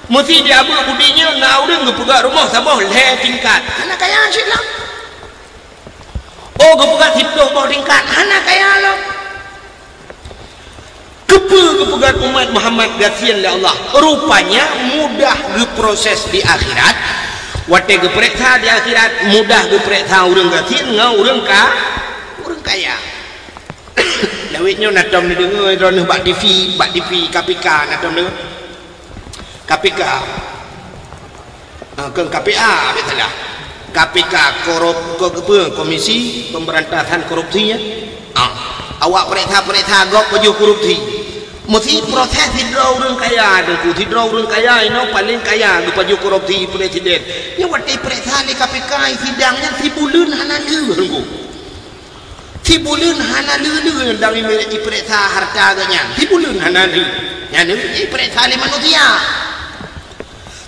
mesti dia abu budinya na urang gepegak rumah sabah le tingkat hana kaya silang oh gepegak hidup bawah tingkat hana kaya lo kepegat umat Muhammad gasian oleh Allah rupanya mudah diproses di akhirat wate gepreka di akhirat mudah gepreka urang gasian ngau urang kaya lawitnya natom ni dengar drone bak TV KPK natom dengar KPK ke KPA betul KPK komisi pemberantasan korupsinya awak perintah gok baju korupsi mesti proses hidrau urang kaya ada ku hidrau urang kaya ini paling kaya di baju korupsi presiden nya wati perintah di KPK sidangnya si bulan hana leuh si bulan hana leuh dari merek perintah harta ganya si bulan hana leuh nya ni perintah le manusia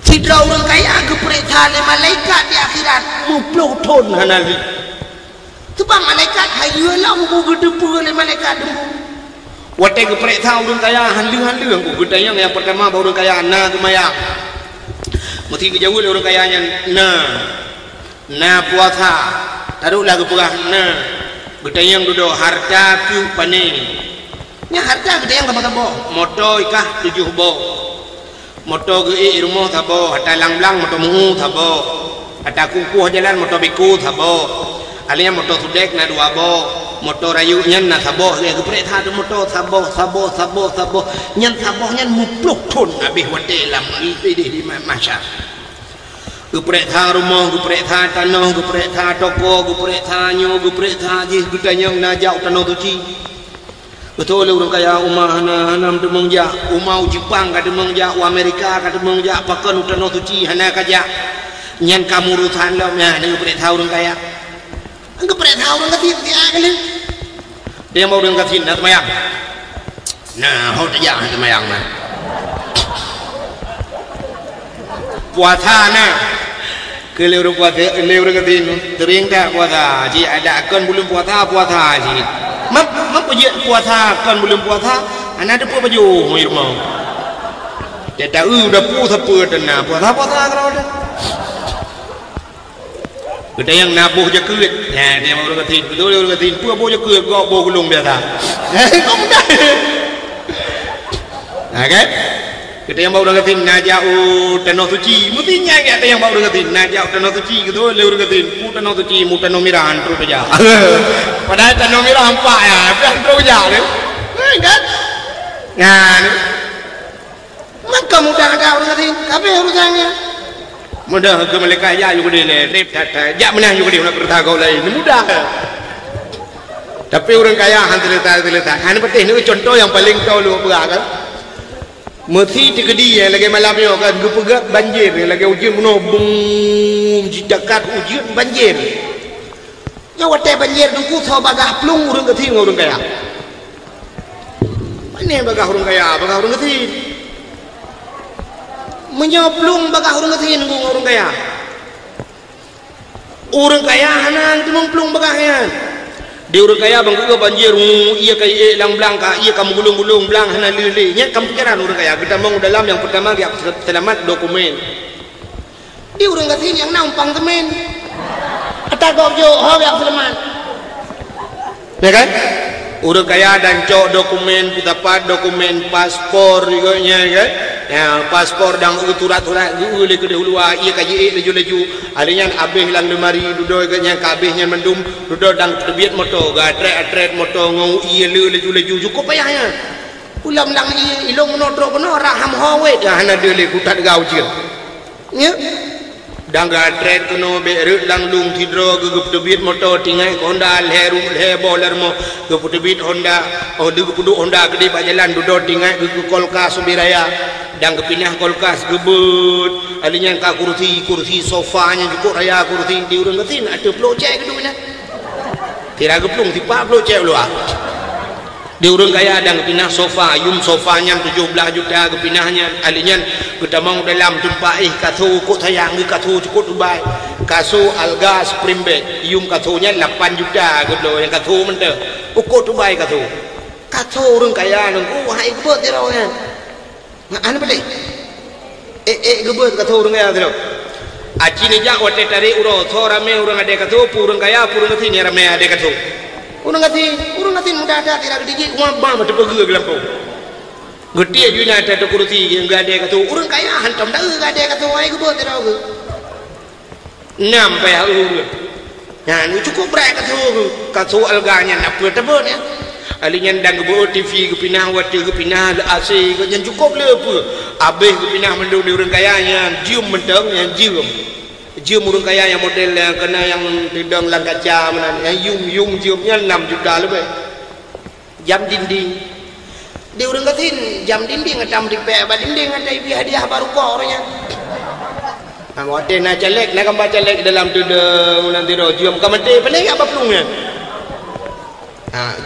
hidrau urang kaya ke perintah le malaikat di akhirat 50 ton hana leuh sebab malaikat hayu lah mu gedepu le malaikat dembu wate geprek tahu urang kaya handeng ku gedayang yang pertama baru urang kaya na gemayang mesti kejauh le urang kayanya na puasa taruhlah gepegah na gedayang duduk harta piu paning nya harta gedayang tabo moto ikah 7 bo moto ge rumah tabo hata lang moto mungu tabo hata kukuh jalan moto biku tabo alinya moto sudek na 2 bo motor rayu nyan na saboh dia geprek tha motor saboh nyan saboh nyan 50 ton habis wate lam di masyar geprek tha rumah geprek tha tanah geprek tha toko geprek tha nyo geprek tha jih gudanyang najau tanah suci betul urang kaya umah hana demeng ja umau Jepang ka demeng ja Amerika ka demeng ja pakan tanah suci hana kaja nyan kamurusan lo nya geprek tha urang kaya geprek tha urang katin dia kali dia mau urang katin na semayang nah hot ya semayang mah puasa na ke leureung puasa leureung katin tering dak puasa ji ada akan bulan puasa ji mak pujian puasa kan bulan puasa ana ada baju mai rumah dia tahu udah puasa pedana puasa kalau ada kita yang nabuh je kulit ya dia mau urang katin betul urang katin puah je kulit gok bo gulung biasa kok mudah nah kan kita yang mau urang katin najau tanah suci mesti nyai ada yang mau urang katin najau tanah suci gitu le urang katin pu tanah suci mu tanah mirahan terus aja padahal tanah mirah hampa ya biar terus aja kan nah maka mudah ada urang katin tapi urusannya mudah ke malaikat ya juga dia rep tata jak menang juga dia nak bertagau lain mudah tapi orang kaya hantar kan penting ni contoh yang paling tahu lu apa kan mesti digedi yang lagi malam ni kan gepegak banjir lagi ujian menobung jidakat ujian banjir nya wate banjir tu so bagah plung urang katin urang kaya mana bagah urang katin menyoblung bagah urang katin urang kaya hanan tu memplung bagahnya dia urang kaya bang ke banjir iya kai lang blangka iya kamu gulung blang hanan lili nya kamu pikiran urang kaya kita mau dalam yang pertama dia selamat dokumen Dia orang kata yang nampang temen. Atas kau jo, yang selamat. Ya kan? Orang kaya dan cok dokumen, dapat dokumen paspor juga kan? Ya, paspor dan turat-turat boleh ke dahulu ia kaji laju-laju. Adanya abih lang lemari duduk katnya kabihnya mendum duduk dan terbit motor, atret motor ngau ia laju-laju cukup payahnya. Ulam lang ia ilong menodro kono raham hawe dah hana dele kutat gau je. Ya. Dan atret kono berut lang lung tidro gugup terbit motor tinggai Honda lerum boler mo gugup terbit Honda gugup Honda gede bajalan duduk tinggai gugup kolkas subiraya. Dan kepinah kolkas gebut alinya ka kursi sofanya cukup raya kursi di urang ketin ada projek kedua mana tira geplung tipa projek lu di urang kaya dan kepinah sofa sofanya 17 juta kepinahnya alinya kita mau dalam tempat kathu kok sayang kathu cukup dubai kasu alga spring bed kathunya 8 juta gitu yang kathu mende ukut dubai kathu urang kaya nunggu hai gebut tiraunya anu boleh gebut kata orang kaya tu aci ni jak wate tarik urang thora me urang ada kata purang kaya purang ngati ni rame ada kata urang ngati muda ada tidak gede uang bam tu pergi gelam tu gede junya ada tu kursi yang ada kata urang kaya hantam dah ada kata ai gebut tidak ke nampai urang nah ni cukup berat kata alganya nak apa tebut ya alinya dan gebut TV kepinah wati kepinah AC yang cukup le apa habis kepinah mendung di orang kayanya jium menteng yang jium orang kaya yang model yang kena yang tidang lang kaca mana yang yung jiumnya 6 juta lebih jam dinding di orang katin jam dinding ngam di pe ba dinding ada hadiah baru kok orangnya wate na calek na gambar calek dalam tu de nanti ro jium kamate pandai apa pelungnya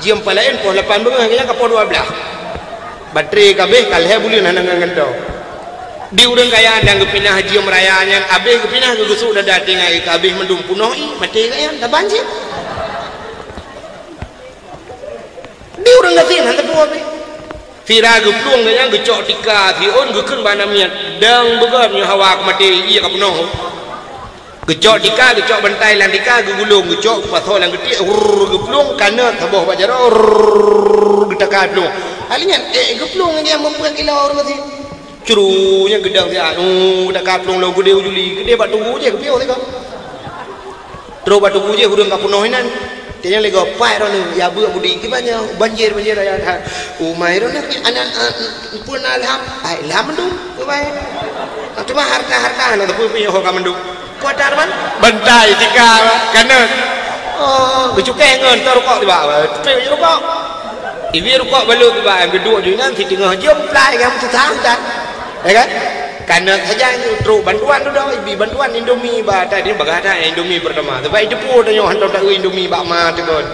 jiam palain pun 8 bengah kaya kapal 12 bateri kabeh kalhe bulin hanang ngentau di urang kaya dan kepinah jiam rayanya abeh kepinah gusuk dah dating ai kabeh mendum punoi mati kaya dah banjir di urang gatin hantar pu abeh tira gepluang kaya gecok tika thiun gekeun banamiat dang began nya hawa mati iya ka punoh gecok tika gecok bantai lang tika gulung gecok patho lang geti geplung kana taboh bajaro getaka plung alinya geplung dia mempunyai kilo orang mati curunya gedang dia getaka plung lo gede ujuli gede batu uje kepio tega terus batu uje hurung ka punohinan tinya lego pai ro ni ya bu budi kibanya banjir ya umai ro nak anak pun alham ai lam mendung bae cuma harta na tu punya ho ka mendung kuatar man bantai tika kana becuke ngon tar rokok di bawah pe rokok iwi rokok balu di bawah geduk je nanti tengah jom plai kamu tu tahu tak ya kan kana saja tru bantuan tu dah ibi bantuan Indomie ba tadi bagada Indomie pertama tapi depu tanya hantar tak Indomie bak ma tegon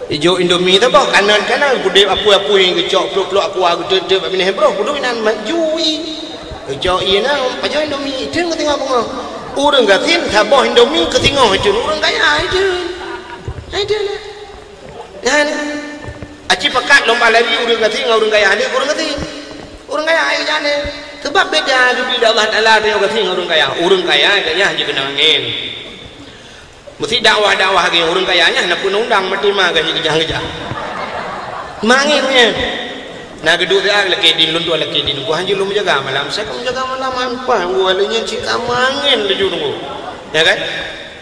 ijo Indomie tu bah kanan gede apa yang gecok peluk aku gede begini bro kudu nan majui jauh iya na, pajak Indomie itu ketinggal bunga. Orang katin sabah Indomie ketinggal itu orang kaya itu lah. Nah, aci pekat lomba lari orang katin orang kaya ni orang kaya jane. Sebab beda lebih Allah Taala dengan orang kaya kayaknya hanya kena angin. Mesti dakwah ke orang kayanya nak pun undang mati mah gaji kerja. Manginnya. Nah kedua dia lagi di luntu lagi di nunggu hanjil lu menjaga malam saya kan menjaga malam apa gua alanya cika mangin leju nunggu ya kan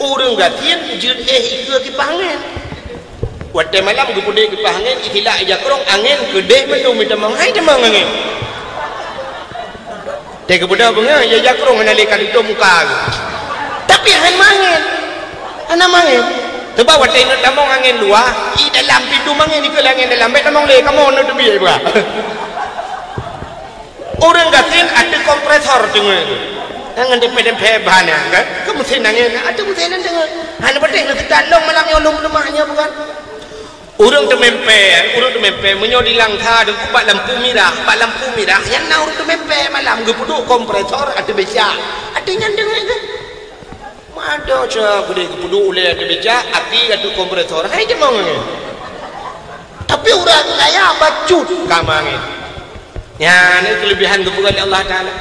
orang gatian jud ikut ki pangen wate malam gua pudek ki pangen ikhila aja kerong angin gede mendung minta mangai demang angin tega budak bunga ya jakrong nalikan itu muka tapi angin mangin ana mangin sebab wate nak tamong angin luar i dalam pintu mangin ikut angin dalam bet tamong le kamu nak debi ba orang gatin ada kompresor dengan angin dempet bahannya kan kamu mesin angin ada mesin dengan hanya penting nak talong malam nyolong lemaknya bukan orang tu mempe menyodi langkah dan kubat lampu merah yang nak orang tu mempe malam gepuduk kompresor ada beca ada yang dengan kan ada cak gede kepudu oleh ada beca api ada kompresor hai je mau ngene tapi orang kaya bacut kamangin ya ini kelebihan kebukan Allah Taala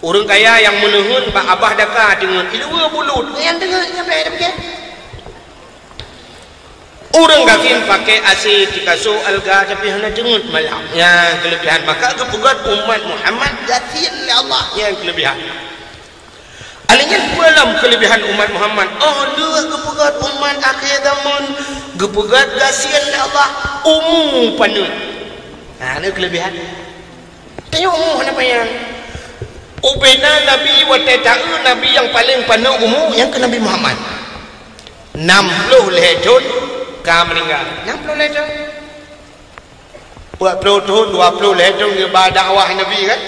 Orang kaya yang menuhun pak abah daka dengan ilua bulut yang dengar yang berada begitu. Orang kafir pakai AC tikaso alga tapi hanya dengut malam. Yang kelebihan maka kepugat umat Muhammad gatin oleh Allah yang kelebihan. Alingnya dalam kelebihan umat Muhammad. Oh dua kepugat umat akhir zaman kepugat gatin oleh Allah umum penuh. Nah ini kelebihan. Tanya umum apa yang ubena Nabi wateta'u Nabi yang paling penuh umum yang ke Nabi Muhammad 60 lehton ka meninggal 60 lehton 20 tahun 20 lehton ke dakwah Nabi kan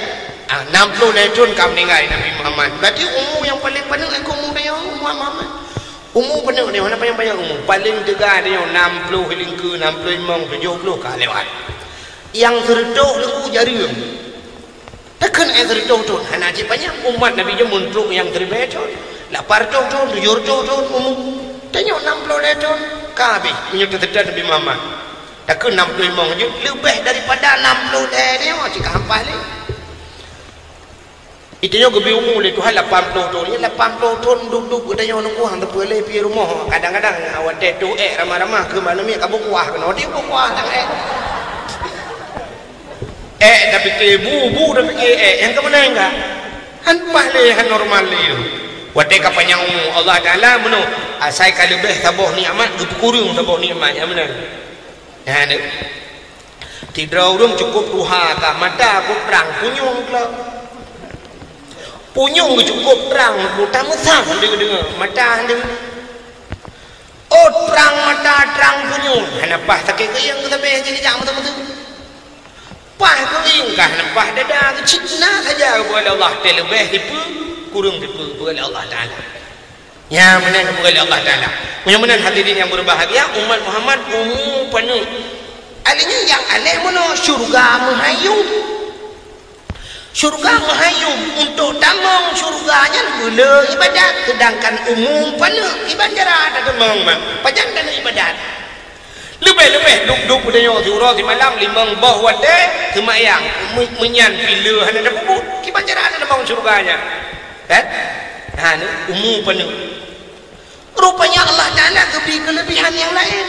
60 lehton ka meninggal Nabi Muhammad berarti umum yang paling penuh aku umum dia Muhammad umum penuh dia mana yang banyak umum paling tegak dia 60 hilingku 65 70 ka lewat yang terduk lu jaring takkan air tahun hanya banyak umat Nabi je muntuk yang terbaik lapar tahun 7 tahun umum tanya 60 tahun kabe menyuruh terdekat Nabi Muhammad takkan 65 je lebih daripada 60 dia macam hampa ni itu yang lebih umum le Tuhan 80 tahun ni 80 tahun duduk tanya nunggu hang terpelai pi rumah kadang-kadang awak tu ramah-ramah ke mana mi kabuk kuah kena dia kuah tak tapi ke bu tapi ke yang ke mana enggak han pahle han normal le wate ka panjang Allah Taala meno asai ka lebih taboh nikmat kurung taboh nikmat yang benar ya ne tidur rum cukup duha ka mata ku perang punyung kelak punyung cukup perang utama sang dengar mata dengar oh terang mata terang punyung kenapa sakit ke yang kita jadi jam betul-betul pah keringkah nempah dada cina saja kepada Allah terlebih tipu kurung tipu kepada Allah Ta'ala yang menang kepada Allah Ta'ala mudah-mudahan hadirin yang berbahagia umat Muhammad umum penuh alihnya yang aneh mana syurga menghayum untuk tamang syurganya guna ibadat sedangkan umum penuh ibadat dan memang panjang dan ibadat lebih duduk pada yang surah di malam limang bah wadai semayang menyan bila hanya ada bubut kiban cara ada bang surganya kan ini umum penuh rupanya Allah Ta'ala beri kelebihan yang lain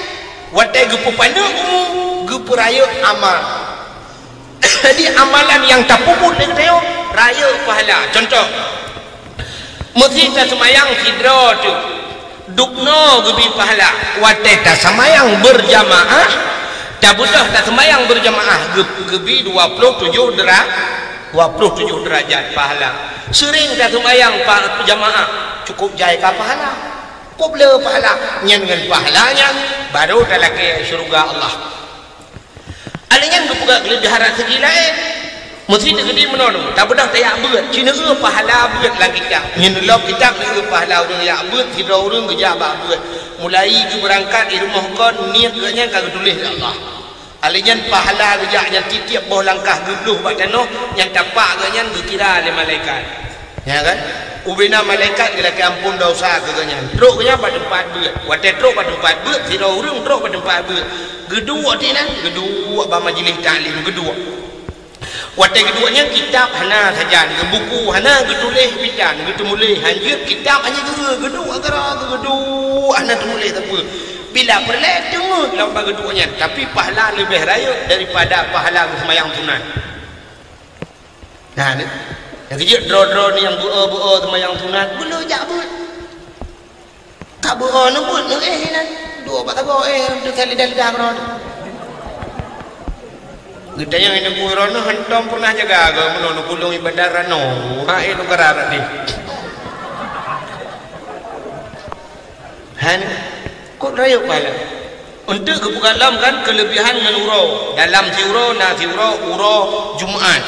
wadai gepu penuh umum gepu raya amal jadi amalan yang tak puput dia raya pahala contoh mesti tak semayang sidra tu dukno gebi pahala wate tak semayang berjamaah tak butuh tak semayang berjamaah gebi 27 derajat pahala sering tak semayang jamaah cukup jaya pahala kubla pahala dengan pahalanya baru tak lagi syurga Allah alingnya buka kelebihan segi lain mesti negeri menolong tak bedah tak yak berat cina pahala berat lagi tak nyenelok kita pahala orang yak berat tidak orang kejabak berat mulai ke berangkat di rumah kon niat keranya kau tulis Allah alingnya pahala kejaknya tiap bawah langkah geluh bak tanah yang tapak keranya dikira oleh malaikat ya kan ubina malaikat kira ampun dosa keranya teruk keranya pada tempat berat wadah teruk pada tempat berat tidak orang teruk pada tempat berat gedua tinan gedua ba majlis taklim gedua watai keduanya kitab hana saja buku hana getulis bidan getumulih hanjut kitab hanya gedua agara gedua hana tumulih apa bila perle dengut lawan keduanya tapi pahala lebih raya daripada pahala sembahyang sunat nah ni yang kejut dro ni yang bua sembahyang sunat bulu jak but tak bua nu but nu nan dua batago tu kali dah kena kita yang ini kuirono hentom pernah jaga agak menolong kulung ibadah rano hai itu kerarat ni han kok rayuk pala untuk kebukalam kan kelebihan dengan urau dalam tiuro na tiuro urau Jumaat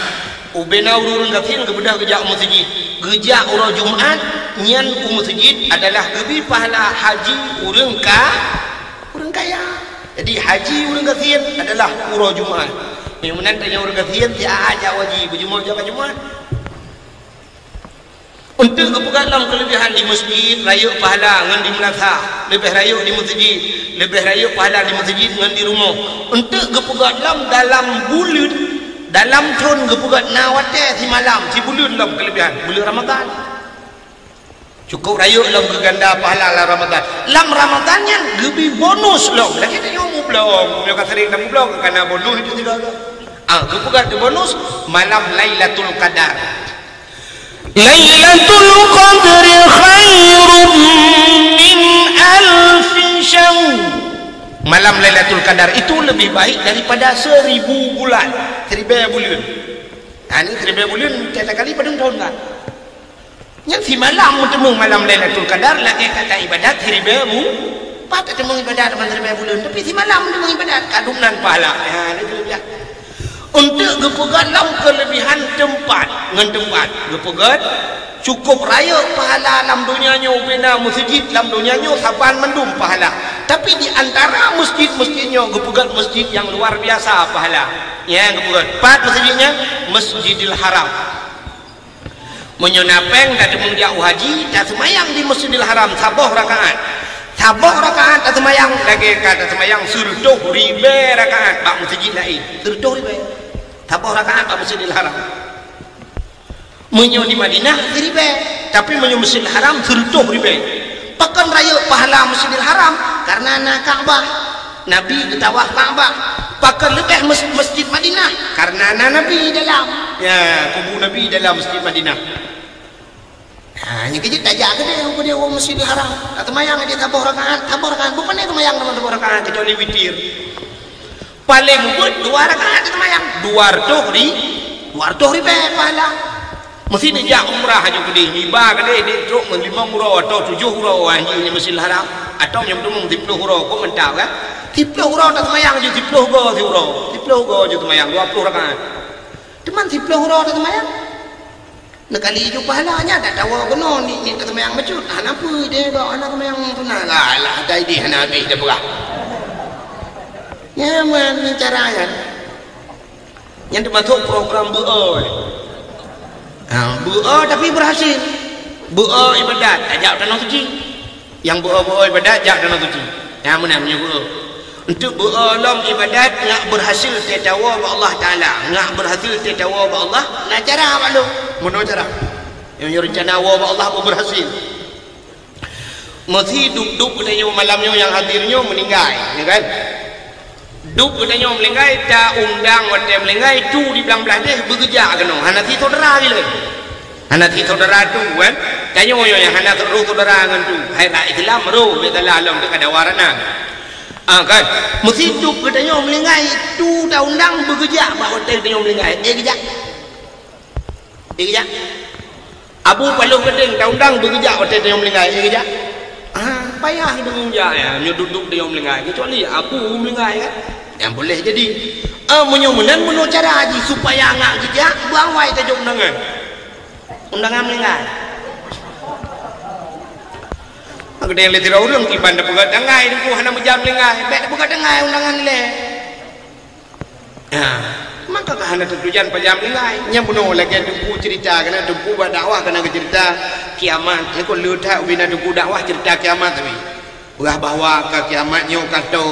ubena urun gafin kebedah gejak masjid gejak urau Jumaat nyan masjid adalah lebih pahala haji urang kaya jadi haji urang gafin adalah urau Jumaat Kemudian tanya orang kafir dia aja wajib berjumpa jaga Jumaat. Untuk kepugalam kelebihan di masjid raya pahala dengan di melata, lebih raya di masjid, lebih raya pahala di masjid dengan di rumah. Untuk kepugalam dalam bulan dalam tun gepugat nawate si malam si bulan lam kelebihan bulan Ramadan cukup raya lam keganda pahala Ramadan lam Ramadannya lebih bonus lam lagi tak nyomu belum yo kata sering tamu belum karena bonus itu tidak ada gepugat bonus malam Lailatul Qadar Lailatul Qadri khairum min alfi syahr malam Lailatul Qadar itu lebih baik daripada 1000 bulan 1000 bulan ini 1000 bulan tiada kali pada tahun kan yang si malam bertemu malam Lailatul Qadar lagi kata ibadat 1000 pada temu ibadat dalam 1000 bulan tapi si malam bertemu ibadat kadunan pahala itu dia untuk gepegat dalam kelebihan tempat dengan tempat gepegat cukup raya pahala dalam dunianya bina masjid dalam dunianya saban mendum pahala tapi di antara masjid-masjidnya gepegat masjid yang luar biasa pahala ya gepegat 4 masjidnya Masjidil Haram menyonapeng dah demung jauh haji dah semayang di Masjidil Haram saboh rakaat dah semayang lagi kata semayang surduh ribe rakaat bak masjid lain surduh ribe saboh rakaat bak Masjidil Haram menyo di Madinah ribe tapi menyo Masjidil Haram surduh ribe pakan raya pahala Masjidil Haram karena nak Ka'bah Nabi ketawaf Ka'bah pakan lebih Masjid Madinah karena Nabi dalam ya kubur Nabi dalam Masjid Madinah hanya kejut aja ke dia orang Masjidil Haram atau mayang dia tabur rakaat bukan dia mayang nama tabur rakaat kecuali witir paling buat 2 rakaat dia mayang 200 ribu pahala mesti dia umrah aja ke dia hibah ke dia truk 5 hurau atau 7 hurau hanya Masjidil Haram atau yang tu 10 hurau kau mentau kan 10 hurau tak mayang je 10 hurau je mayang 20 rakaat teman 10 hurau tak mayang nak kali itu pahalanya tak tahu kena ni tak mayang becut apa dia dak anak mayang tunai lah dah dia nak habis dah berah ya mana caranya yang termasuk program bu'oi bu'oi tapi berhasil bu'oi ibadat ajak tanah suci yang bu'oi ibadat ajak tanah suci yang mana punya bu'oi untuk berolong ibadat nak berhasil tetawa ba Allah Taala nak berhasil tetawa ba Allah nak cara malu mono cara yang rencana wa ba Allah berhasil mesti duduk katanya malamnya yang hadirnya meninggal ya kan duduk katanya meninggal tak undang wate meninggal tu di belang-belang dia bekerja kena hanati saudara dia hanati saudara tu kan tanya yang hanati saudara dengan tu hai tak Islam ro betala alam dekat dawarana kan mesti hidup katanya melingai tu dah undang bekerja pak hotel katanya melingai kerja abu palu kedeng dah undang bekerja hotel katanya melingai kerja payah dengan kerja ya duduk dia melingai kecuali abu melingai kan yang boleh jadi menyomenan menu cara haji supaya ngak kerja buang wai tajuk undangan melingai aku dah lihat orang kiban dah pegat dengai tu hana menjam lengai baik dah pegat dengai undangan le maka hana tujuan pajam lengai nya bunuh lagi dempu cerita kena dempu buat dakwah kena cerita kiamat ni ko leutak bina dempu dakwah cerita kiamat tapi urah bahawa ke kiamatnya kata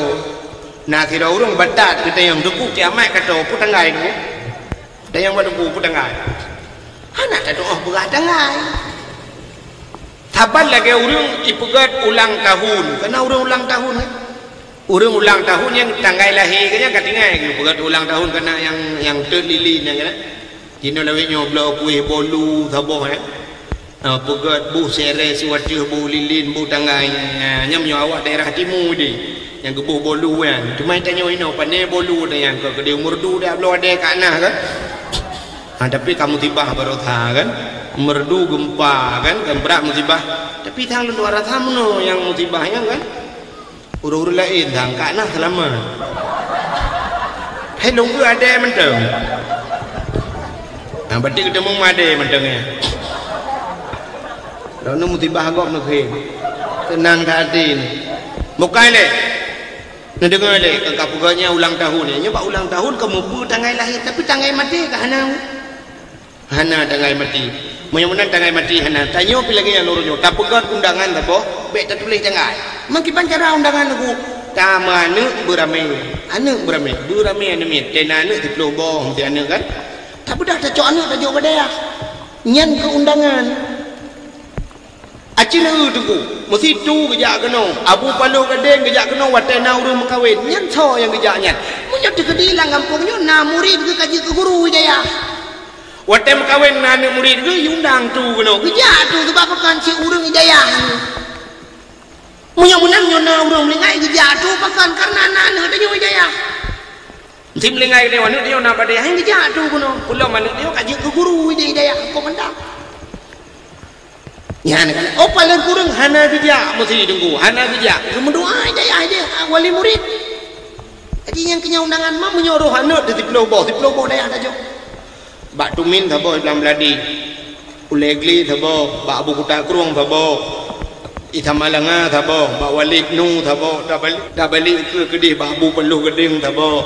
nak kira orang batat kita yang dempu kiamat kata put dengai tu dan yang buat dempu put dengai hana tak doa berat dengai saban lagi orang ipegat ulang tahun kena orang ulang tahun kan orang ulang tahun yang tanggal lahir kan katingai ipegat ulang tahun kena yang terlilin kan kena lawenya belau kuih bolu sabah kan pegat bu sere siwatih bu lilin bu tanggai nyamnya awak daerah timur ni yang gebuh bolu kan cuma tanya ino pandai bolu dah yang ke dia merdu dah belau ada kat nah kan tapi kamu tiba barotha kan merdu gempa kan berat musibah tapi tang luar tamu yang musibahnya kan urus lain tang kat nah selama hai nunggu ada menteng berarti ketemu ada mentengnya lalu musibah agak nak tenang hati ni bukan le nak dengar le kakak ulang tahun ni nyoba ulang tahun kamu bu tanggal lahir tapi tanggal mati ke hana tanggal mati mudah-mudahan tanggal mati hana tanya pi lagi yang nurunyo tak pegat undangan tak boh baik tak tulis tanggal mangki pancara undangan aku tama anak beramai anak mi tena anak di Pulau Bohong ti anak kan tapi dah tak cok anak tak jauh badaya nyan keundangan acina tu mesti tu kerja kena abu palu gadeng kerja kena watena urang mengkawin nyan so yang kerja nyan munyo tegedi lang kampungnya na murid ke kaji ke guru daya wate mengkawin na anak murid ke undang tu kena kerja tu sebab kan si urang daya munyo menang nyo na urang melingai kerja tu pakan karena anak dia daya sim melingai dia wana dia na badai hang kerja tu kena kula mana dia kaji ke guru daya komandan ya kan oh paling kurang hana kerja mesti tunggu hana kerja mendoa dia wali murid jadi yang kenya undangan mah menyuruh hana di Pulau Boh dah ada jo bak tumin thabo dalam beladi ulegli thabo bak abu kuta kruang thabo itamalanga thabo bak walik nu thabo dah balik ke kedih bak abu peluh geding thabo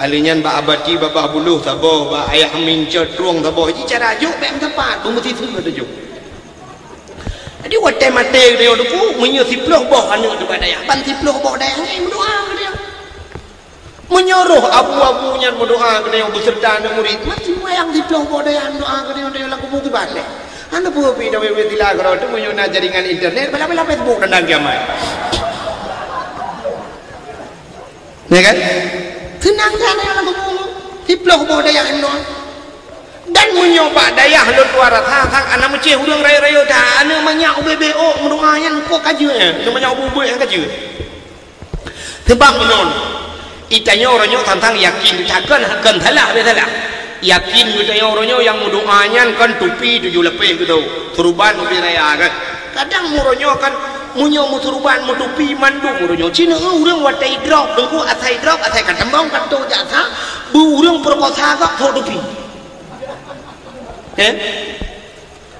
alinyan bak abati bak buluh thabo bak ayah mincet kruang thabo jadi cara jo bem tepat tu mesti tu ada jo jadi wate mate dia tu menyo Pulau Boh anak tu badaya ban Pulau Boh daya ngai berdoa ke dia menyuruh abu-abunya berdoa ke dia beserta anak murid mesti wayang Pulau Boh daya doa ke dia lagu buku balik anda pun pi dah we tila karo tu menyo na jaringan internet bala Facebook dan kiamat ya kan tenang kan lagu buku Pulau Boh daya doa dan menyoba daya lu tuara thang anak mece hudung raya dah anak banyak BBO mendoa yang kok kaju tu banyak bubu yang kaju sebab menon itanya orangnya tentang yakin takkan akan thalah betala yakin itanya orangnya yang mendoanya kan tupi 7 lepeh gitu turban ubi raya kan kadang muronyo kan munyo muturban mutupi mandu muronyo cina urang watai drop dengku atai drop atai kan tembang kan tu jasa bu urang perkosa kok tupi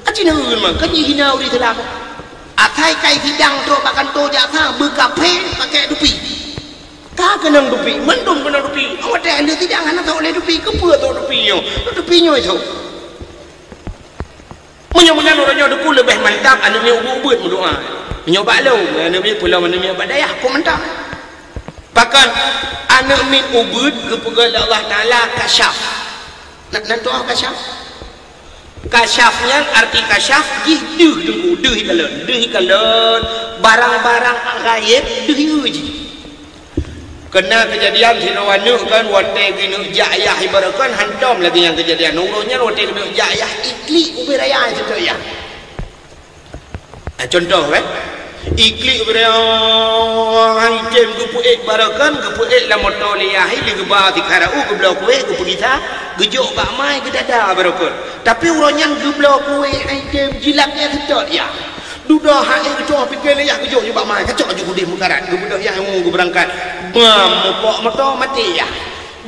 aci na urang mah kan hinau di telah atai kai hidang tu pakan tu jasa berkape pakai dupi ka kenang dupi mendung kenang dupi awak dah ada tidak anak tak oleh dupi ke apa tu dupi nyo itu mudah-mudahan orangnya duku lebih mantap anaknya ubud berdoa menyoba lu anaknya pulau anaknya badayah aku mantap pakan anak min ubud kepada Allah Taala kasyaf nak doa kasyaf kasyafnya arti kasyaf deh hikalan barang-barang gaib deh uji kena kejadian sinawanu kan wate ginu jayah ibarakan hantam lagi yang kejadian nurunya wate ginu jayah ikli ubiraya itu ya contoh kan ikli ubiraya jem gupu barakan gupu la motoliahi li geba dikarau geblau kue gupu kita gejok bak mai ke dada barakan tapi urangnya geblau kue jem jilaknya sedot ya dudah hak gejok pikir ya gejok juga mai kacok juga di mukarat gebudah yang mau berangkat mopok motor mati ya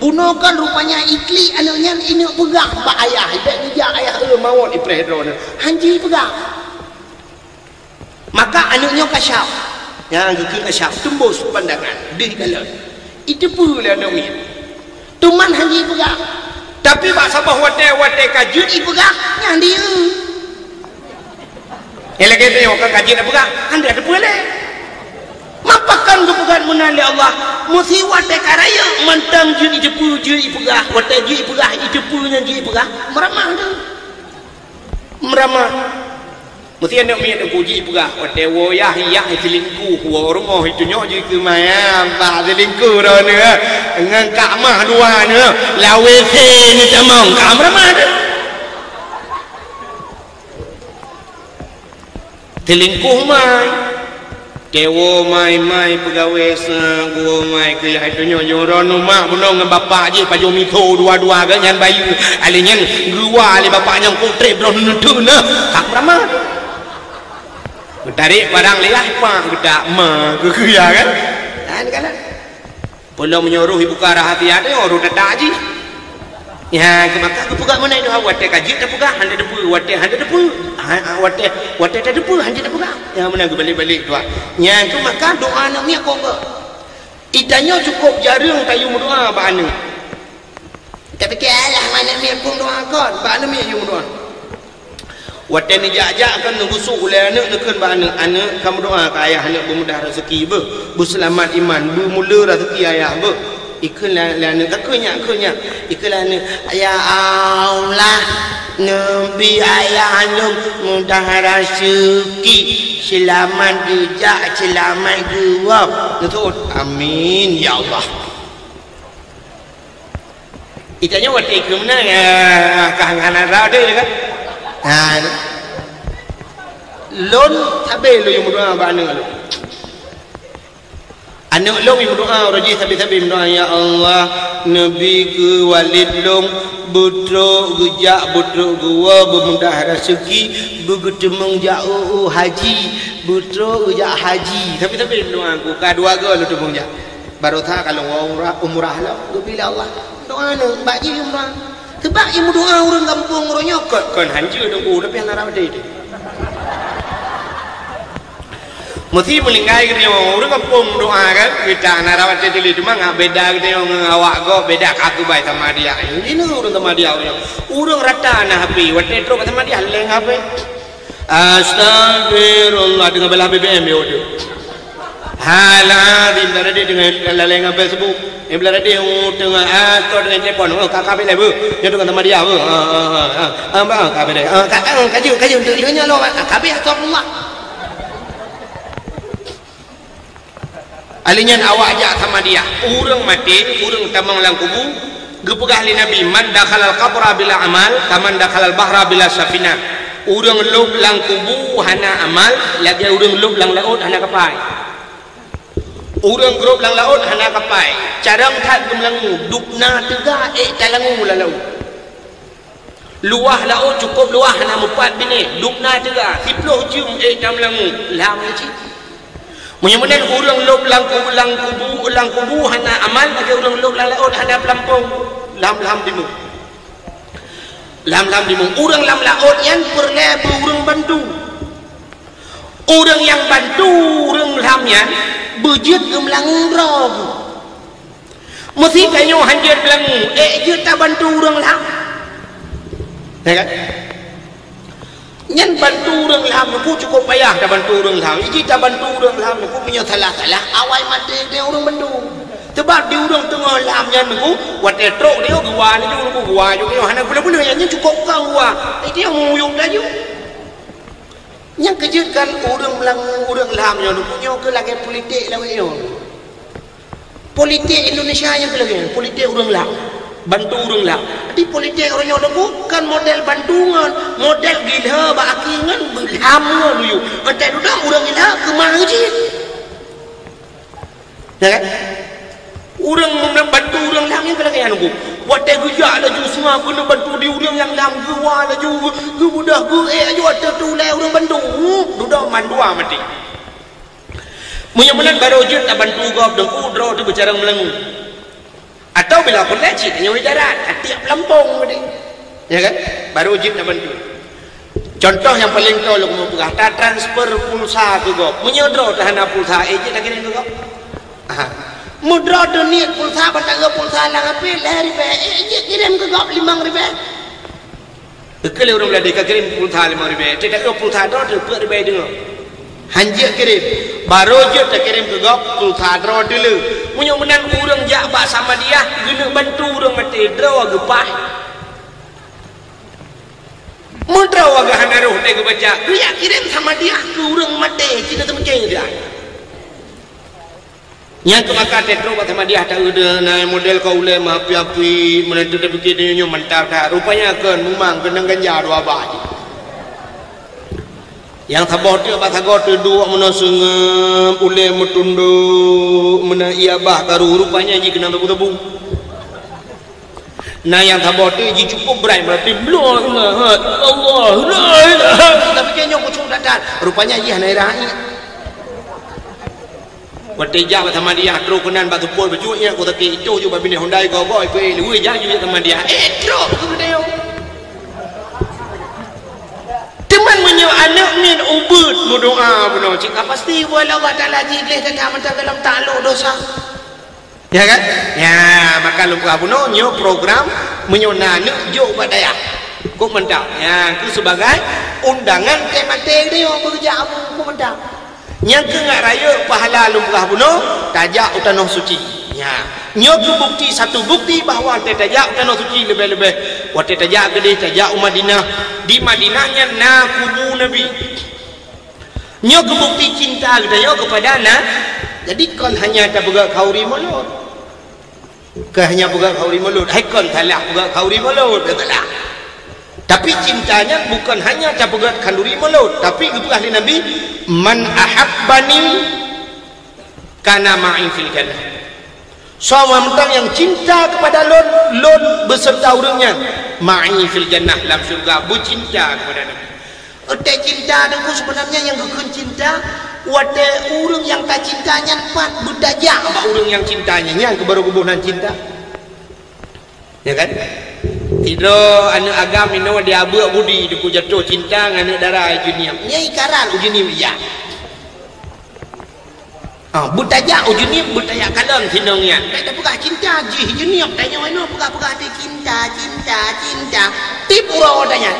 gunakan rupanya ikli anaknya ini pegang pak ayah ibat dia ayah mawon ipreh drone hanji pegang maka anaknya kasyaf yang ke kasyaf tembus pandangan di dalam itu pula anak tuman hanji pegang tapi pak sabah wate kajut pegang yang dia lagi tu yang kaji nak pegang anda ada boleh mapakan kepegang menali Allah mesti wate karaya mantang jui jepu jui pegah wate jui pegah jepunya jui pegah meramah tu meramah mesti anda punya puji pegah wate woyah yah selingkuh warung itu nyok jui ke maya pak selingkuh dah ni dengan kamah dua ni lawe ni tamang meramah tu selingkuh mai kewo mai pegawai gua mai ke itu nyoron rumah bunuh dengan bapak je pajo mito dua-dua kan nyan bayu alinyan gua ali bapaknya ku trip ron nutu nah tak ramah tarik barang liah pak gedak ma ke ya kan kan belum menyuruh ibu ke arah hati ada orang dadak je ya maka kepegang mana itu wate kaji tak pegang hande depu wate tak depu hande tak pegang ya mana balik-balik tu nya tu maka doa nak mi aku ke idanya cukup jarang tayu doa ba anu tapi kelah mana mi aku doa kan ba anu mi you doa Watan ni jajak kan busuk oleh anak nekan ba anak kamu doa ke ayah anak bermudah rezeki berselamat iman bermula rezeki ayah ikut anak kakunya ikut anak ya Allah Nabi ayah anak mudah rezeki selamat jejak selamat jawab betul amin ya Allah. Itanya wati kumna kahangan ada kan lon tabe lo yung doa ba anu lo yung doa roji tabe doa ya Allah nabi ke walid long butro gejak butro gua bermudah rezeki begitu mengjau haji butro gejak haji tapi doa aku kadua ga lo tu mengjak baru tha kalau umrah lah bila Allah doa ne baji umrah sebab ibu doa orang kampung orang nyokot kan hancur dong tapi yang narap dia mesti melingkai kita orang kampung doa kan kita narap dia dulu cuma nggak beda kita yang awak go beda aku baik sama dia ini orang sama dia orang rata nah happy waktu itu sama dia leng apa astagfirullah dengan belah BBM ya udah halah di mana dia dengan leng apa sebut yang belah dia tengah atau dengan telepon kakak bela dia dengan teman dia kakak bela kaji untuk dia lo kakak astagfirullah alinyan awak ajak sama dia urang mati urang tamang lang kubu gepegah li nabi man dakhalal qabra bila amal kaman dakhalal bahra bila safina urang lub lang kubu hana amal lagi urang lub lang laut hana kapai urang grup lang laut hana kapai carang tat gemlangu dupna tega talangu lalau luah laut cukup luah hana mupat bini dupna tega 10 jum tamlangu lam ci menyemunan urang lub lang kubu hana amal lagi urang lub lang laut hana pelampung lam dimu urang lam laut yang perlebu urang bantu urang yang bantu urang lam yang bejut gemlang rob mesti kanyo hanjir belang jut ta bantu urang lam ya kan nyan bantu urang lam ku cukup payah ta bantu urang lam iki ta bantu urang lam ku punya salah awai mati dia urang bantu sebab di urang tengah lam nyan ku wat etrok dia gua ni ku gua ju dia hana benar-benar yang cukup kang gua dia muyung dah ju yang kejutkan urang lam nyan punya ke lagi politik lah yo politik Indonesia yang ke lagi politik urang lam bantu urang lam tapi politik orang nyan bukan model bantungan model gila ba akingan lam lu ante dah urang gila ke mana je ya kan urang bantu urang lam yang ke lagi anu watai gejak laju semua kena bantu di urang yang lam gua laju mudah gue aja ada tu lai urang bantu dudak mandua mati munyamunan baru je tak bantu gop dengku draw tu bercarang melengu atau bila pun lecit hanya darat tiap Lampung dia ya kan baru je tak bantu contoh yang paling tahu lu mau berkata transfer pulsa tu gop menyodraw tahan pulsa je tak kira tu gop mudra tu niat pulsa batang pulsa lang apel hari be kirim ke gop 5 ribu kalau orang Belanda kirim pulsa 5 ribu tidak ada pulsa draw tu 4 ribu dengar hanjir kirim baru je tak kirim ke gop pulsa draw dulu punya menang urang jak bak sama dia guna bantu urang mati draw gepah mudra waga hanaruh dia ke baca dia kirim sama dia ke urang mati kita temceng dia yang kemaka tetro kata dia tak ada naik model kau ulai api menentu tapi dia nyu mantap dah rupanya kan memang kena ganja dua baji yang tabor dia batagor tu dua menasungem ulai metundu mena ia bah karu rupanya ji kena tebu nah yang tabor dia ji cukup berai berarti belum Allah la ilaha tapi kayaknya kucung dadan rupanya ji hanai rai Watejak sama dia tro kenan batu pol bajunya ko taki itu ju babine Hyundai go boy ko lui ja ju sama dia tro tu dia teman menyo anak min ubud berdoa benar cik pasti wala Allah taala jilih tak mentang dalam takluk dosa ya kan ya maka lupa buno nyo program menyo nanek jo badaya Kok mendak ya ku sebagai undangan teh mate dia bekerja aku mendak nya ke ngak raya pahala lumrah bunuh tajak utanah suci ya nya ke bukti satu bukti bahawa teh tajak utanah suci lebih-lebih wa teh tajak gede tajak Madinah di Madinahnya na kubu Nabi nya ke bukti cinta gede kepada na jadi kon hanya tak bergerak kauri mulut ke hanya bergerak kauri mulut hai kon talak bergerak kauri mulut betulah tapi cintanya bukan hanya tak bergerak kanduri mulut tapi itu ahli Nabi man ahabbani kana ma'i fil jannah seorang yang cinta kepada lon beserta orangnya ma'i fil jannah dalam syurga bercinta kepada Nabi otak cinta dengan sebenarnya yang gekun cinta wate urang yang tak cintanya empat budaya apa urang yang cintanya yang kebaru-kebunan cinta ya kan tidak anak agam ini dia abuk budi dia jatuh cinta dengan anak darah ujuniam ni ikaran ujuniam iya budaya ujuniam budaya kalam sinongnya tak pegah cinta ji ujuniam tanya mana pegah-pegah dia cinta tipu orang tanya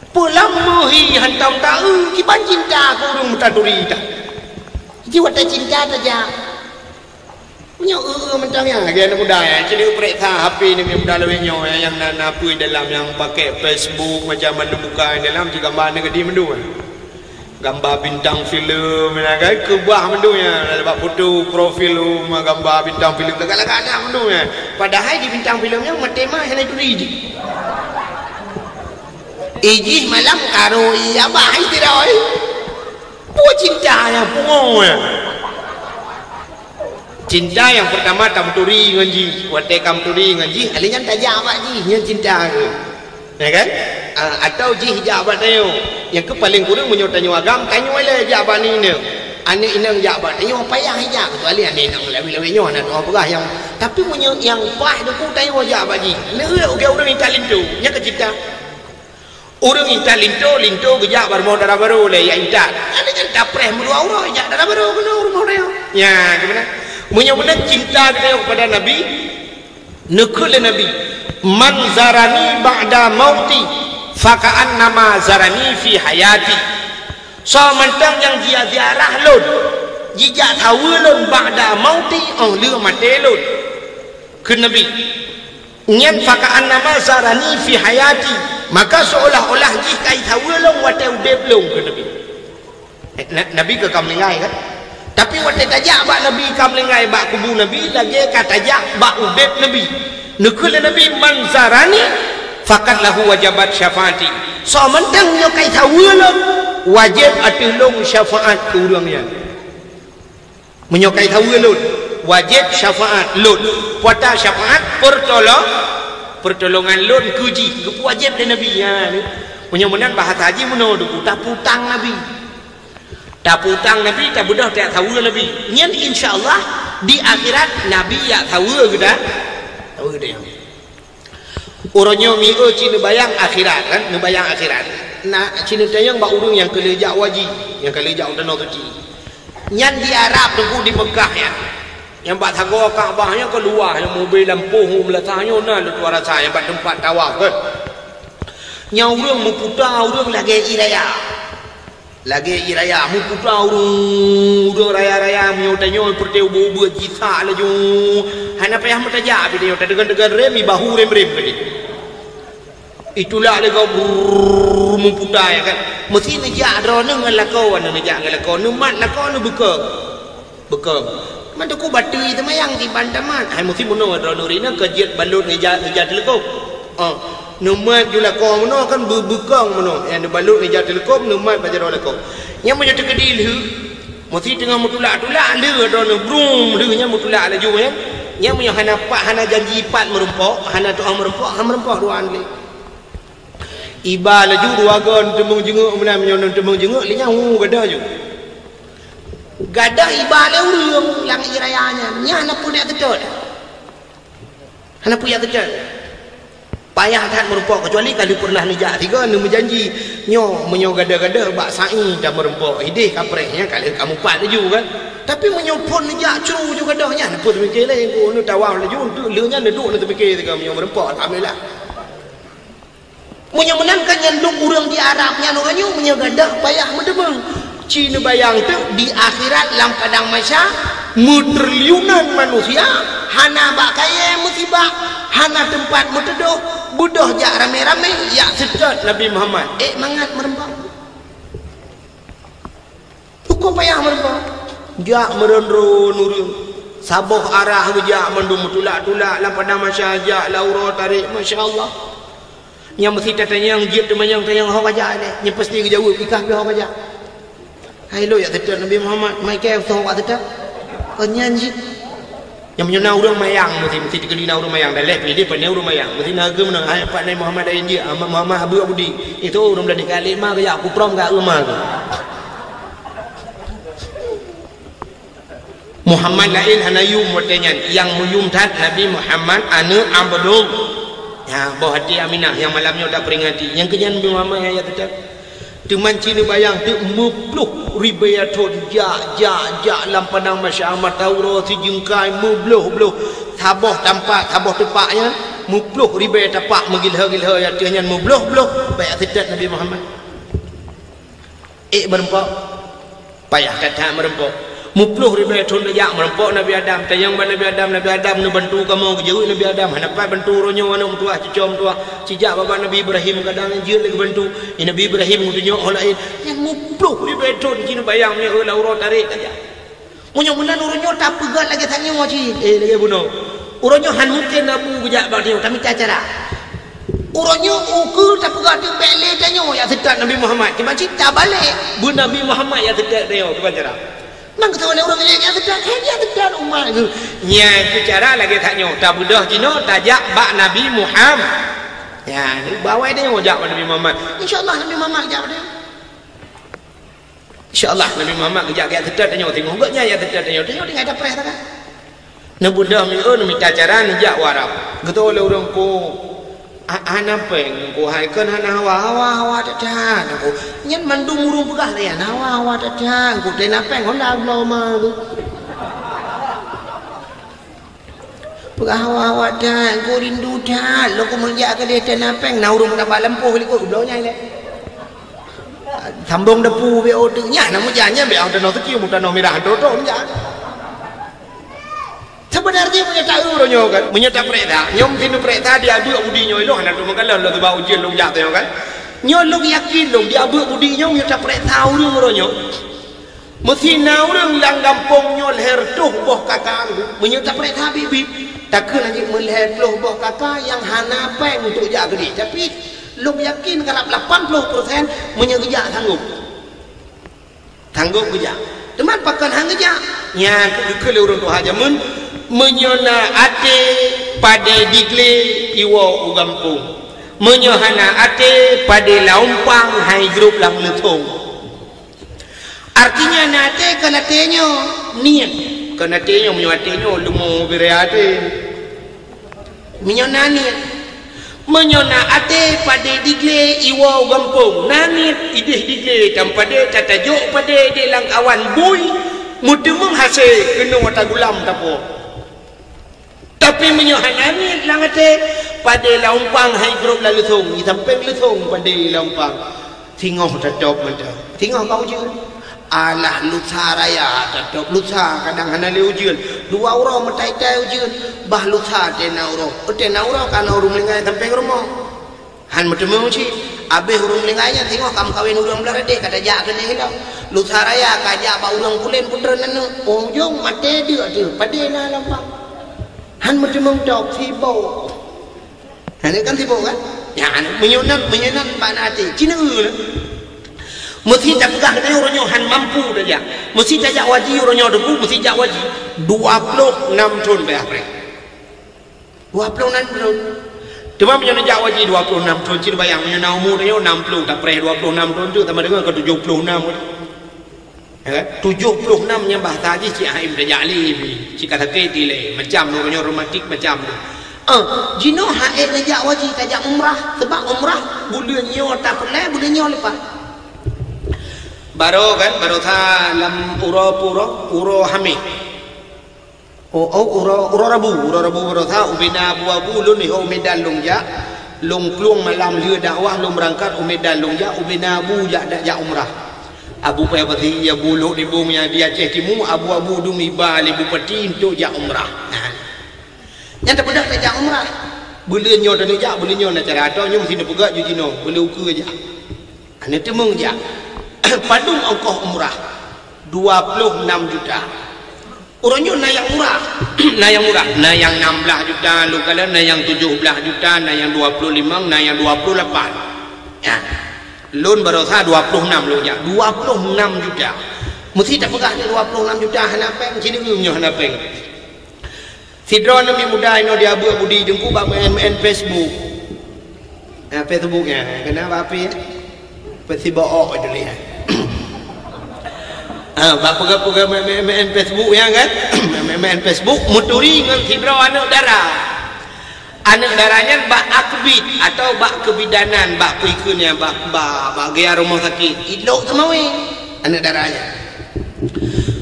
pulang muhi hantam tahu kiban cinta aku urung mutaduri tak jiwa tak cinta saja punya macam yang lagi anak muda ya jadi uprek HP ni yang muda lebih nyawa yang apa dalam yang pakai Facebook macam mana buka dalam juga gambar negeri mendu gambar bintang filem kan kebah mendu ya dapat foto profil gambar bintang filem lagak-lagak anak mendu ya padahal di bintang filemnya matema yang itu iji ijih malam karo iya bahai tidak buat cinta yang pungo ya cinta yang pertama tamturi nganji wate kamturi nganji alinya tajak apa ji yang cinta ya kan atau ji hijab tayo yang ke paling kurang menyotanya agam tanyo le hijab ni ne ane inang hijab tayo payah hijab kecuali ane nang lebih-lebih nyo nak apa yang tapi punya yang pah tu tayo hijab ji ne orang Italin tu nya ke cinta orang Italin linto hijab bermodal baru le ya intat ane kan dapres mulu orang hijab darah baru kena rumah dia ya gimana benar-benar cinta kita kepada Nabi nekul Nabi man zarani ba'da mauti faka'an nama zarani fi hayati so mantang yang dia ziarah lun jika tahu lun ba'da mauti lua mati lun ke Nabi nyan faka'an nama zarani fi hayati maka seolah-olah jika tahu lun wate udep lun ke Nabi Nabi ke kamlingai kan tapi waktu tajak bak Nabi kamlingai bak kubu Nabi lagi kata tajak bak ubed Nabi nekul Nabi manzarani fakat lahu wajabat syafaati so mentang yo kai tawulun wajib atulung syafaat ke urangnya menyokai tawulun wajib syafaat lun puata syafaat pertolongan lun kuji ke wajib dan Nabi ya menyemenan bahasa haji menodu putang Nabi tak putang Nabi tak budak tak tahu Nabi nyen insyaallah di akhirat Nabi ya tahu geda tahu geda yang orangnya mio cina bayang akhirat kan nebayang akhirat nak cina tayang bak urang yang kelejak wajib yang kelejak danau suci nyen di Arab tunggu di Mekah ya yang bak thago Kaabahnya keluar yang mobil lampu meletahnya nah luar rasa yang bak tempat tawaf kan nya urang muputa urang lagi iraya mu putra urang raya-raya menyotanyo perteu bubu jita laju hana payah mataja abi dia tegan-tegan remi bahu rem tadi itulah lega mu putra ya kan mesti neja ro nang lakau neja lakau numat lakau nu buka man tu ku batui temayang di bandaman ai mesti mono ro nurina kejet balut neja telekop numat jula kau mana kan berbekang mana yang dibalut ni jatuh lekop numat baca doa lekop yang menyatu ke dilu mesti tengah mutulak le doa brum le nya mutulak laju ya yang punya hana pak hana janji pat merempok hana doa merempok doa ni iba laju dua gon tembung jenguk mana menyonon tembung jenguk le nya gadah ju gadah iba le urang yang irayanya nya hana punya tetut payah tak merempok kecuali kalau pernah nejak tiga ni menjanji nyo gada-gada bak sa'i dah merempok idih kaprehnya kalau kamu pat laju kan tapi menyopon nejak curu juga dahnya apa tu mikir lah yang nu tawaf laju untuk leunya neduk nu terfikir tiga menyo merempok alhamdulillah Munya menangkan nyandung urang di Arab nya orangnya munya gadah payah mendemeng. Cina bayang tu di akhirat lam padang mahsyar mutriliunan manusia hana bak kaya musibah hana tempat mutedoh budoh jak rame-rame ya sedot Nabi Muhammad mangat merembang hukum payah merembang jak merenro nurun saboh arah jak mendum tulak-tulak lam padang mahsyar jak laura tarik masya-Allah yang mesti tanya yang jip temayang tayang hok aja ni pasti jawab ikah be hok aja hai lo ya tetap Nabi Muhammad mai ke so wa tetap kenyanji yang menyana urang mayang mesti dikelina urang mayang dah leh pilih pada urang mayang mesti naga menang ai Pak Nabi Muhammad ai dia Muhammad Abu Abudi itu urang dah dikali mah ke aku prom ka rumah tu Muhammad lain hana yum motenyan yang muyum tat Nabi Muhammad anu ambadung ya bawah hati Aminah yang malamnya dah peringati yang kenyan Nabi Muhammad ya tetap teman Cina bayang tu mupluh ribayatun ja lam padang mahsyar mataura si jengkai mubluh taboh tampak taboh tepaknya mupluh ribayat tapak megilha ya tianyan mubluh baik tetap Nabi Muhammad merempok payah kata merempok mupluh ribayatun ja merempok Nabi Adam tayang Nabi Adam nu bantu kamu kejeru Nabi Adam hanapai bantu ronyo anu tua cicom tua cijak bapa Nabi Ibrahim kadang jeul lagi bantu Nabi Ibrahim ngutunyo lain yang mupluh ribayatun cina bayang nya laura tarik aja munyo menan ronyo tak pegat lagi tanya moci lagi bunuh ronyo han mungkin nabu gejak bang kami cara uronyo ukur tak pegat tu bele tanya ya sedap Nabi Muhammad ki macam tak balik bu Nabi Muhammad ya sedap dia ke cara nang kata orang yang sedap umat tu nya cara lagi tanya tak budah cino tajak bak Nabi Muhammad ya bawa dia ngojak Nabi Muhammad insyaallah Nabi Muhammad jawab dia insyaallah Nabi Muhammad kejak dia sedap tanya tengok gaknya ya sedap tanya dia ada preh tak na budah mi minta cara njak warap kata oleh orang ko ana peng ko hai kan hana hawa dah aku nyen mandung urung pegah ya hawa dah aku tena peng honda blow ma tu pegah hawa dah aku rindu dah lo ko menjak ke dia tena peng na urung dapat lempuh li ko blow nya le sambung depu be o tu nya na mo janya be au tano sekio mo tano mirah to nya sebenarnya punya tahu ronyo kan menyata preta nyom sinu preta dia abu budi nyoy lo hana tu mangala lo tu ba ujian lo jak tu kan nyoy lo yakin lo dia abu budi nyom menyata preta urung ronyo mesti na urung lang gampong nyol her tuh boh kakak menyata preta bibi takkan lagi melihat loh boh kakak yang hana peng untuk jak gede tapi lo yakin kerap 80% menyegejak sanggup gejak teman pakan hang gejak nya ke urung tu haja menyona ate pada digle iwo ugampung menyohana ate pada laumpang hai grup lang letung artinya nate kana tenyo niat kana tenyo menyoatenyo lumo bereate menyona niat menyona ate pada digle iwo ugampung nanit idih digle tampade tatajuk pada de lang awan bui mudemung hasil kena wata gulam tapo tapi menyohanami langate pada laumpang hai grup lalu thung sampai luthung pada laumpang tingoh tetap menda tingoh kau je alah lutha raya tetap lutha kadang hana le ujian dua orang metai-tai ujian bah lutha tena orang kana urung lingai sampai rumah han metemu ci abe urung lingainya tingoh kam kawin urang belah dek kata jak kene hilau lutha raya kajak ba urang kulen putra nanu onjong mate dia tu pada na laumpang han mesti mengdok tibo ini kan tibo kan ya menyonan Pak Nati Cina mesti tak pegang dia orangnya han mampu saja mesti tak wajib orangnya debu mesti tak wajib 26 tahun berapa 26 tahun cuma menyonan jak wajib 26 tahun Cina bayang menyonan umur dia 60 tak pernah 26 tahun tu sama dengan ke 76 76 nyambah tadi Cik Haim dah jali Cik kata ketile macam orangnya romantik macam jino haid najak wajib tajak umrah sebab umrah bulan nyo tak pelai bulan nyo lepas baru tha lam uro hamid uro rabu baru tha ubina abu lun ho medan lung ja Long keluang malam dia dakwah long berangkat Medan long ya Nabu ya dak ya umrah. Abu Pati ya buluk di bumi yang dia Aceh Timur abu-abu dumi bali bupati untuk ya umrah. Yang tak bedak tak ya umrah. Boleh nyo dan ya boleh nyo nak cara atau nyo mesti nak pegat je jino boleh ukur aja. Ane temung je. Padung ongkos umrah 26 juta. Orangnya nak yang murah. Nak yang murah, nak yang 16 juta, lu kalau nak yang 17 juta, nak yang 25, nak yang 28. Ya. Loan baru sah 26 lu ya. 26 juta. Mesti tak pegang 26 juta hana peng, sini nyo hana peng. Sidron ni muda ino dia abu-abudi jengku bab main Facebook. Facebooknya kenapa api? Pesibok itu lihat. Bapa main Facebook ya kan? Main Facebook muturi dengan Sidro anak darah. Anak darahnya bak akbid atau bak kebidanan, bak perikutnya, bak gaya rumah sakit. Ilok semua anak darahnya.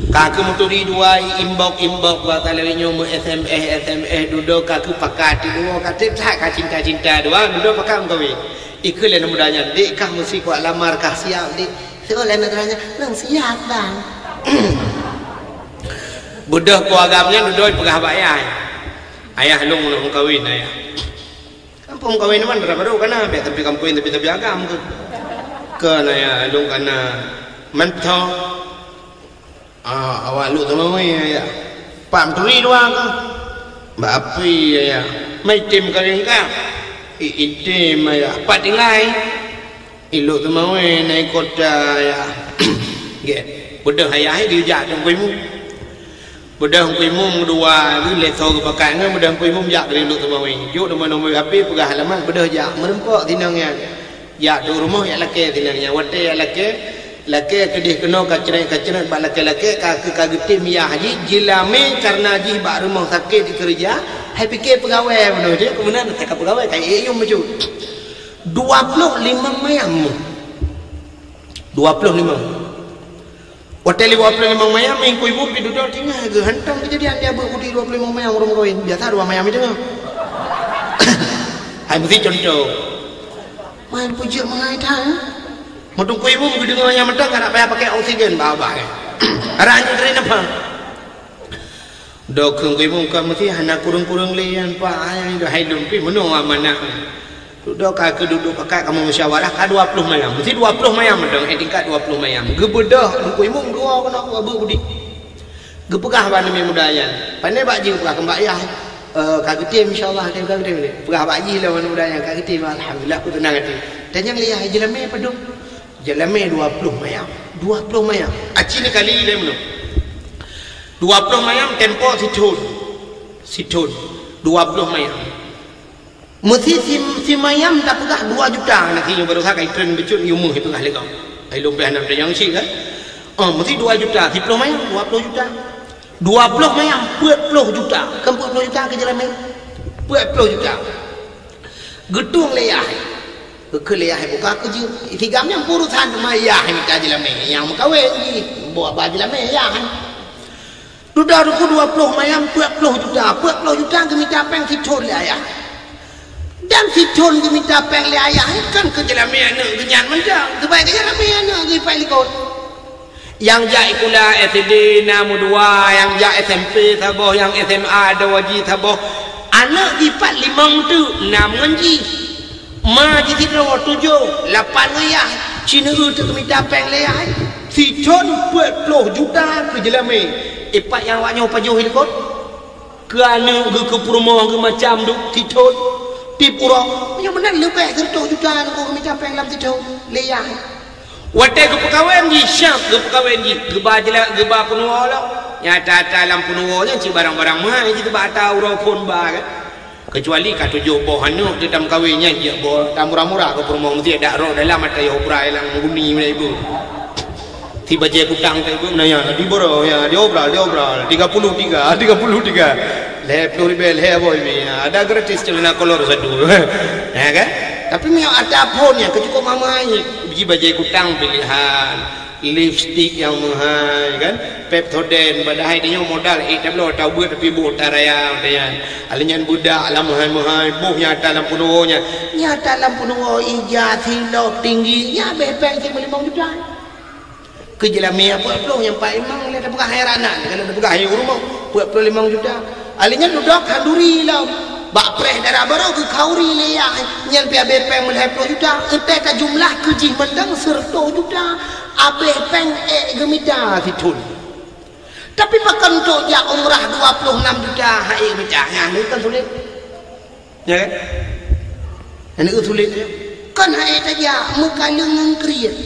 Kaku muturi dua imbok bakal nyomu SMS duduk kaku pakai dua kata tak cinta dua duduk pakai mengkawin. Ikut lah mudanya. Dek kah mesti kuat lamar kah siap dek. Soalan negaranya nang siap bang. Budak keluarganya duduk pegah bayar. Ayah long nak kawin ayah. Kampung kawin mana baru kana biar tapi kampung tapi agam ke. Kan ayah long kana mentau. Awak lu sama ayah. Pam turi doang ke. Mbak api ayah. Mai tim kalian kah? Itim ayah. Patingai. Ilok tu mau naik kota ya. Get. Budak ayah dia jak dong kuimu. Budak kuimu dua ni leso ke pakai ngam budak kuimu jak dari ilok tu mau. Juk nombor HP pegah halaman budak jak merempok tinangnya. Jak tu rumah ya laki tinangnya. Wate ya laki kedih kena kaceran bak laki kaki tim ya haji jilame karena haji bak rumah sakit di kerja. Hai fikir pegawai benar dia kemudian tak pegawai kayak ayam macam 25 mayam 25 hotel 25 mayam yang ibu pergi duduk tinggal ke hantam kejadian dia berkudi 25 mayam orang kawin biasa 2 mayam itu hai mesti contoh main pujuk mengai dah matung ku ibu pergi dengan mayam mentang tak payah pakai oksigen bawa arahnya dari nampak dok ku ibu kan mesti anak kurung-kurung lian pak ayah dah hai lumpi menung amanah duduk kaki duduk pakai kamu musyawarah ka 20 mayam mesti 20 mayam dong tingkat 20 mayam gebedah ku imung dua kena aku abu budi gepegah ban mi mudayan pandai bakji pegah kembak ayah kaki tim insyaallah tim kaki tim pegah bakji lah mana mudayan kaki tim alhamdulillah aku tenang hati dan yang lihat jelame padu jelame 20 mayam aci ni kali le meno 20 mayam tempo situn 20 mayam mesti si mayam tak pegah 2 juta nanti yang baru sakai tren becut ilmu itu pegah lekau ai lumpi anak yang si kan mesti 2 juta 10 mayam 20 juta 20 mayam 40 juta kan 40 juta ke jalan main 40 juta gedung leyah ke leyah buka kerja tigamnya urusan mayah minta jalan main yang kawin ni bawa baju jalan main ya kan sudah 20 mayam 40 juta ke minta peng situl ayah dan situl ke minta peng le ayah kan ke jalan main genyan menjang sebaik ke jalan main ke palikot yang jai kula SD namu 2 yang jai SMP Sabah yang SMA ada waji Sabah anak dipat 5 tu 6 ngaji ma di situ 7 8 ayah Cina tu minta peng le ayah situl 40 juta ke jalan main ipat yang awaknya pajuh helikot kerana ke perumahan ke macam tu situl tipurang yang benar lebih 100 juta aku minta peng dalam situl leyah wate ke pekawin ji syak ke pekawin ji geba jela geba penuh lah nyata dalam penuh nya ci barang-barang mahal ji tebak tahu phone ba kan kecuali kat 7 pohon tu dalam kawinnya dia bo murah-murah ke perumahan mesti ada roh dalam mata ya obra yang guni mana ibu tiba je kutang ke ibu nanya di boro ya dia obra 33 le pluribel he boy mi ada gratis celana kolor satu ya kan tapi mi ada pun yang kecukup mamai biji bajai kutang pilihan lipstick yang mahal kan, Pepsodent badai dia modal tablo tahu buat tapi buat taraya dia alinyan budak lah mahal buh nyata lampu nuonya nyata lampu nuo ijazah silop tinggi ya bepeng 5 juta kejelami apa yang Pak Imam lihat bukan heranan kalau ada bukan hayu rumah buat 5 juta alinyan duduk handuri lah bak preh darah baru ke kauri leyak nyan pia bepeng meleh 10 juta entah ke jumlah kejih mendang 100 juta abe peng gemida fitun tapi makan tu ya umrah 26 juta hai baca ini kan sulit ya kan ini sulit kan hai saja muka lengan create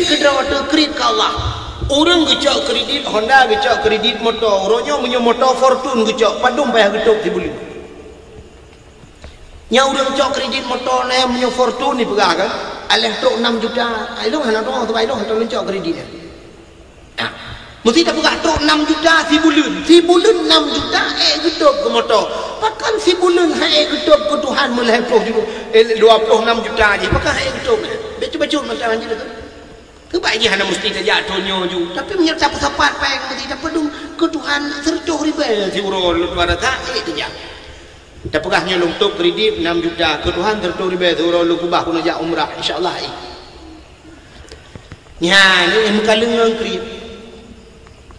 kedua create ke Allah orang gecok kredit Honda gecok kredit motor orangnya punya motor Fortune gecok padung bayar getok si beli nya orang gecok kredit motor ni punya Fortune ni pegah kan alih tok 6 juta ailung hana dong tu ailung hantar gecok kredit dia mesti tak pegah tok 6 juta si bulan 6 juta getok ke motor pakan si bulan hai getok ke Tuhan mulai 26 juta je pakan hai getok baca-baca macam je tu kebaiknya hanya mesti saja tonyo ju tapi menyerta pesapat peng mesti tak pedung ke Tuhan sercoh ribe si urol luar tak itu je dah pegahnya untuk kredit 6 juta ke Tuhan sercoh ribe si urol lu kubah kuna jak umrah insyaallah nya ni muka lengang kredit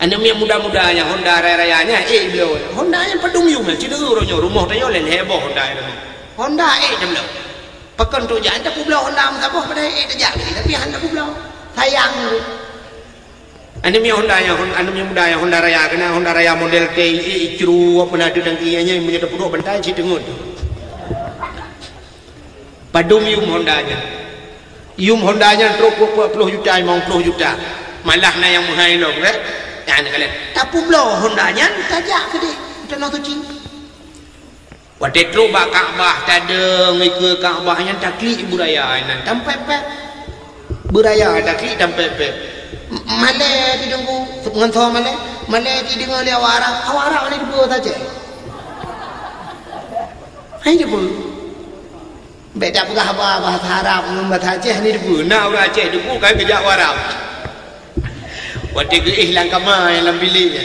anda yang muda-mudanya Honda raya-rayanya beliau Honda yang pedung yu mah cina uronyo rumah tayo len heboh Honda jemlo pakan tu je anda ku belau Honda mah pada tak tapi anda ku belau sayang anda punya Honda Raya kena Honda Raya model TI Icru apa nak ada nangkianya yang punya dapur bantai si tengut padum Hondanya truk 20 juta 50 juta malah na yang mahal log ya nak kalian tapi belau Hondanya tajak ke dia kita nak tu cing wate truk bak Kaabah tada ngai ke Kaabahnya takli ibu raya nan tampai beraya ada klik dan pepe mana tidungku dengan so mana tidung oleh awara ni dibuat saja hai dibuat beda pegah bahasa Arab bahasa Aceh ni dibuat nak orang Aceh dibuat kan kerja Arab waktu ke ihlang kamar dalam bilik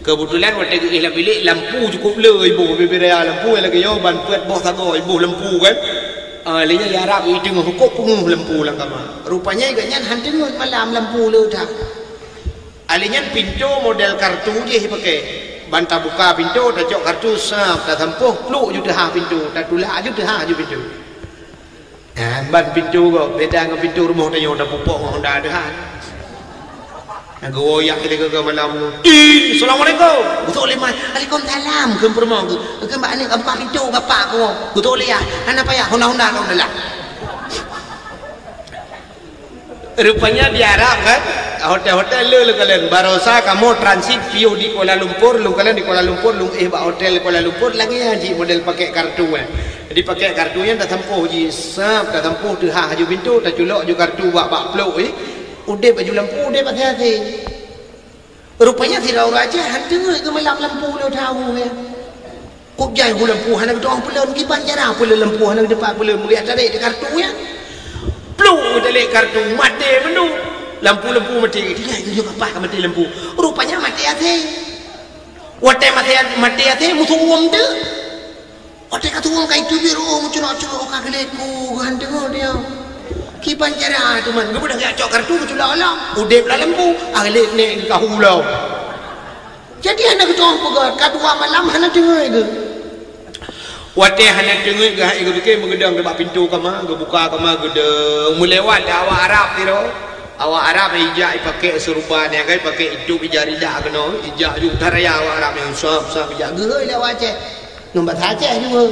kebetulan waktu ke ihlang bilik lampu cukup le ibu beraya lampu lagi yo ban puat boh sago ibu lampu kan linya ya Arab itu ngukuk punguh lampu lang kama rupanya iganyan hantin malam lampu le dah alinya pintu model kartu je pakai banta buka pintu dah cok kartu sap dah tempuh pluk ju dah pintu dah tulak ju dah ju pintu ban pintu kok beda dengan pintu rumah tayo dah pupuk Honda dah goyak kita ke malam Assalamualaikum betul lima Waalaikumsalam ke permong ke mbak ni buka pintu bapak aku betul ya anak payah Honda kau dah rupanya di Arab kan hotel lu kalian barosa kamu transit view di Kuala Lumpur lu kalian di Kuala Lumpur lu hotel Kuala Lumpur lagi haji model pakai kartu jadi pakai kartunya dah tempuh ji sap dah tempuh tu haju pintu dah culok ju kartu bak pluk udah baju lampu udah pakai hati rupanya tidak orang aja hantu ke malam lampu lo tahu ya kok jai hu lampu hana doang pelon ki panjara pelon lampu hana depan pelon melihat tadi di kartu ya pluk tadi kartu mati menu lampu mati dia itu juga apa mati lampu rupanya mati hati wate mati hati musuh uang tu wate kata uang kai tu biru muncul-muncul kageleku hantu dia ki panjara tu man gua dah ngacok kartu ku cula alam udah pula lampu alik ni kau hulau jadi anak tu orang pegat kadua malam hana dengar ke wate hana dengar ke hai ke mengedang dekat pintu kama ke buka kama gedeng melewat awak Arab tiro awak Arab ijak pakai serban yang kan pakai itu ijari dah kena ijak ju taraya awak Arab yang sap ijak gehoi dah awak Aceh nombor Aceh juga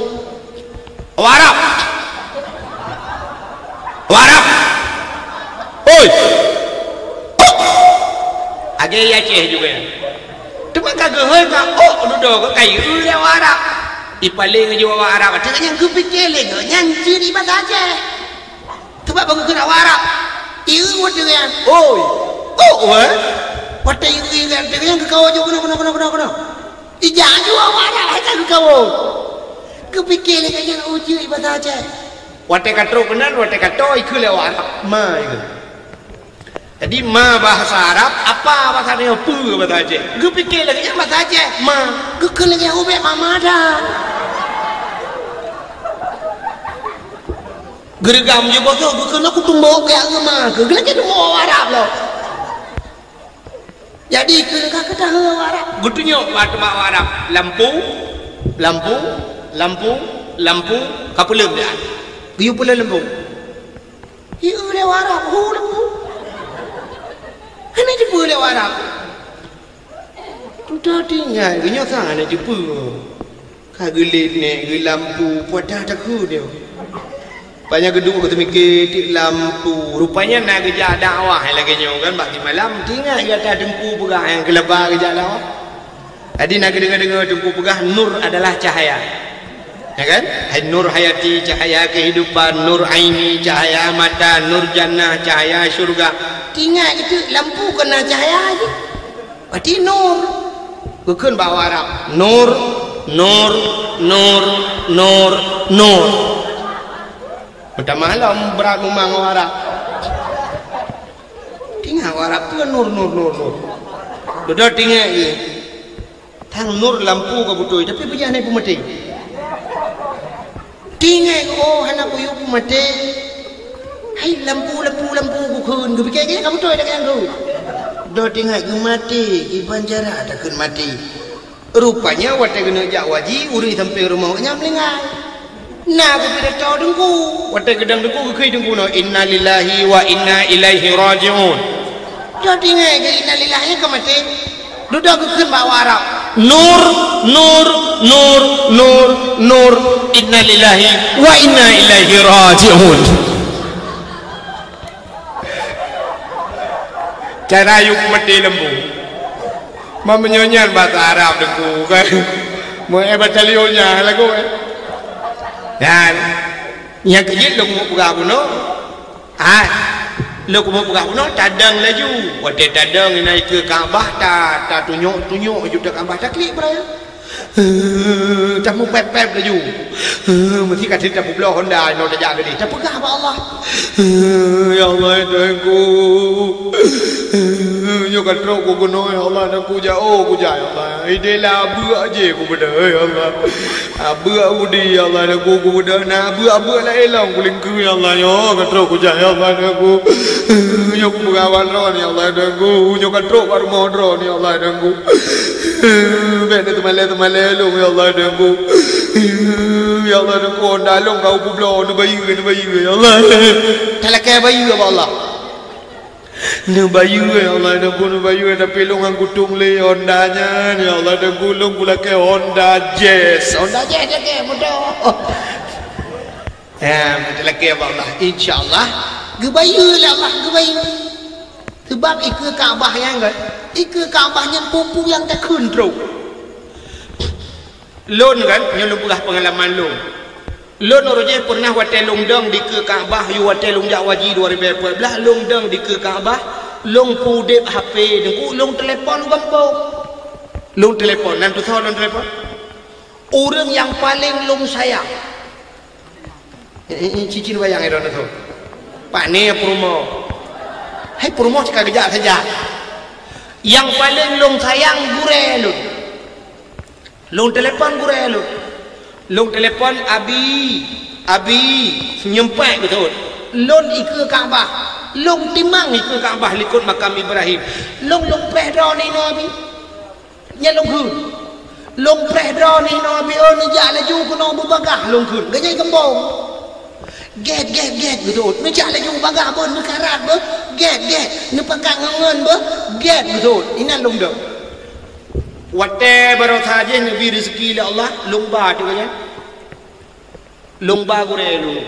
awak Arab warap oi ada ya Aceh juga cuma kagak hoi ka duduk ke kayu dia warap ipaling je awak Arab dengan yang kepikir lagi yang ciri bahasa Aceh sebab bagus kena warap iu dengan oi Pati yang dengan kau juga kena ijak juga warap hai tak kau kepikir lagi yang uji bahasa Aceh Wate katro kenan wate kato iku lewat ma iku. Jadi ma bahasa Arab apa bahasa dia pu bahasa Aceh. Gue fikir lagi yang bahasa Aceh ma. Gue lagi ube mama dah. Gergam je bosok gue kena aku tumbuk kayak ma. Gue lagi tumbuk Arab loh. Jadi kena kata Arab. Gue tunjuk bahasa Arab. Lampu kapulem dia. Gue pula lampu. Iu lewat Arab, lampu. Hanya tipu lewat Arab. Tu dah tinggal, gue nyata hanya tipu. Kagelit ni, gue lampu, buat dah takut dia. Banyak gedung aku mikir tik lampu. Rupanya nak kerja dakwah lagi nyo kan bagi malam tinggal dia tak dempu pegah yang kelebar kerja dakwah. Jadi nak dengar dempu pegah nur adalah cahaya. Ya kan? Hai nur hayati cahaya kehidupan, nur aini cahaya mata, nur jannah cahaya syurga. Tinggal itu lampu kena cahaya aja. Berarti nur. Bukan bawa Arab. Nur. Pada malam berat memang Arab. Tinggal Arab tu nur. Sudah tinggal je. Tang nur lampu ke betul, tapi berjalan naik pemati. Tinggal anak puyuh pemati. Hai lampu bukan. Gue fikir kamu betul ada yang kau. Dah tinggal ke mati, iban jarak takkan mati. Rupanya waktu kena jak waji, uri sampai rumah nyam lengai. Nah, aku tidak tahu dengku. Waktu gedang dengku, aku dengku no. Inna lillahi wa inna ilaihi raji'un. Jadi ngai ke inna lillahi ke mati. Duduk aku kan bawa Arab. Nur. Inna lillahi wa inna ilaihi raji'un. Cara yuk mati lembu. Mau menyonyan bahasa Arab dengku kan. Mau batalionnya lagu dan yang kejut lo mau pegang puno, lo mau pegang puno tadang laju, waktu tadang naik ke Kaabah tak tunjuk juta Kaabah tak klik beraya, tak mau pep laju, mesti kat kita pula Honda, no tak jaga ni, tak pegang apa Allah, ya Allah Tuhanku, yo kat teruk ku kuno ya Allah, aku jauh ku ya Allah, idelah buat aje ku benda ya Allah. Abu di ya Allah aku dah nak abu lah elang kuling ku ya Allah yo katro ku ja ya Allah aku yo ku gawan ron ya Allah aku yo katro par modro ya Allah aku benda temale lu ya Allah aku ya Allah aku ndalong kau publo nu bayu ya Allah talaka bayu ya Allah nu bayu ya Allah nu bayu tapi lu ngang kutung le Hondanya ya Allah dan gulung gula ke Honda Jazz ke bodoh betul lagi ya Allah insyaallah gebayu lah Allah gebayu sebab ikut Kaabah yang kan ikut Kaabah yang pupu yang tak kontrol lon kan yang pernah pengalaman lon orangnya pernah watai longdang di ke Kaabah yu watai longjak waji 2014 longdang di ke Kaabah long pudep HP dengku long telefon gampang long telefon dan tu tahu long telefon orang yang paling long sayang cicin bayang itu tu Pak ni Purmo hai Purmo cakap kejap saja yang paling long sayang gure lu long telefon gure lu long telefon abi nyempai betul long ikut Kaabah long timang ikut Kaabah likut makam Ibrahim long prehdo ni no abi nya long hun long prehdo ni no abi on ja laju ku no bagah long hun ganyai kembong get betul ni ja laju bagah bon karat be get ni pegang ngen be get betul ina long dak wate baru saja nabi rezeki la Allah lomba tu kan lomba gure lu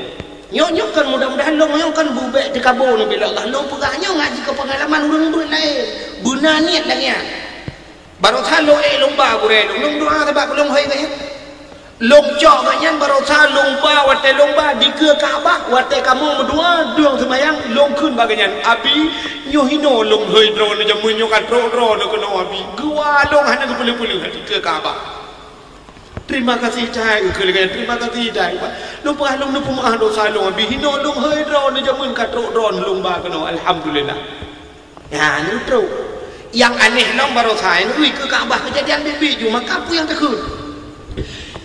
nyok kan mudah-mudahan long nyok kan bubek dikabul nabi Allah long pegahnya ngaji ke pengalaman urang lain guna niat lagi baru saja lomba gure long doa sebab long hai kan long cok kan baru saja lomba wate lomba di ke Kaabah wate kamu berdua doang sembayang long kun bagian abi nyohino long hai drone jamu nyokan drone ke no abi gua long hana ke pelu-pelu di ke Kaabah Terima kasih cai kelengan terima kasih cai pak. Long pah long nu pemaah dosa long abi hino long hơi ron ni jamun katro ron long ba kano alhamdulillah. Ya ni tru. Yang aneh long barosai ni ke Ka'bah kejadian bibi cuma kapu yang tekun.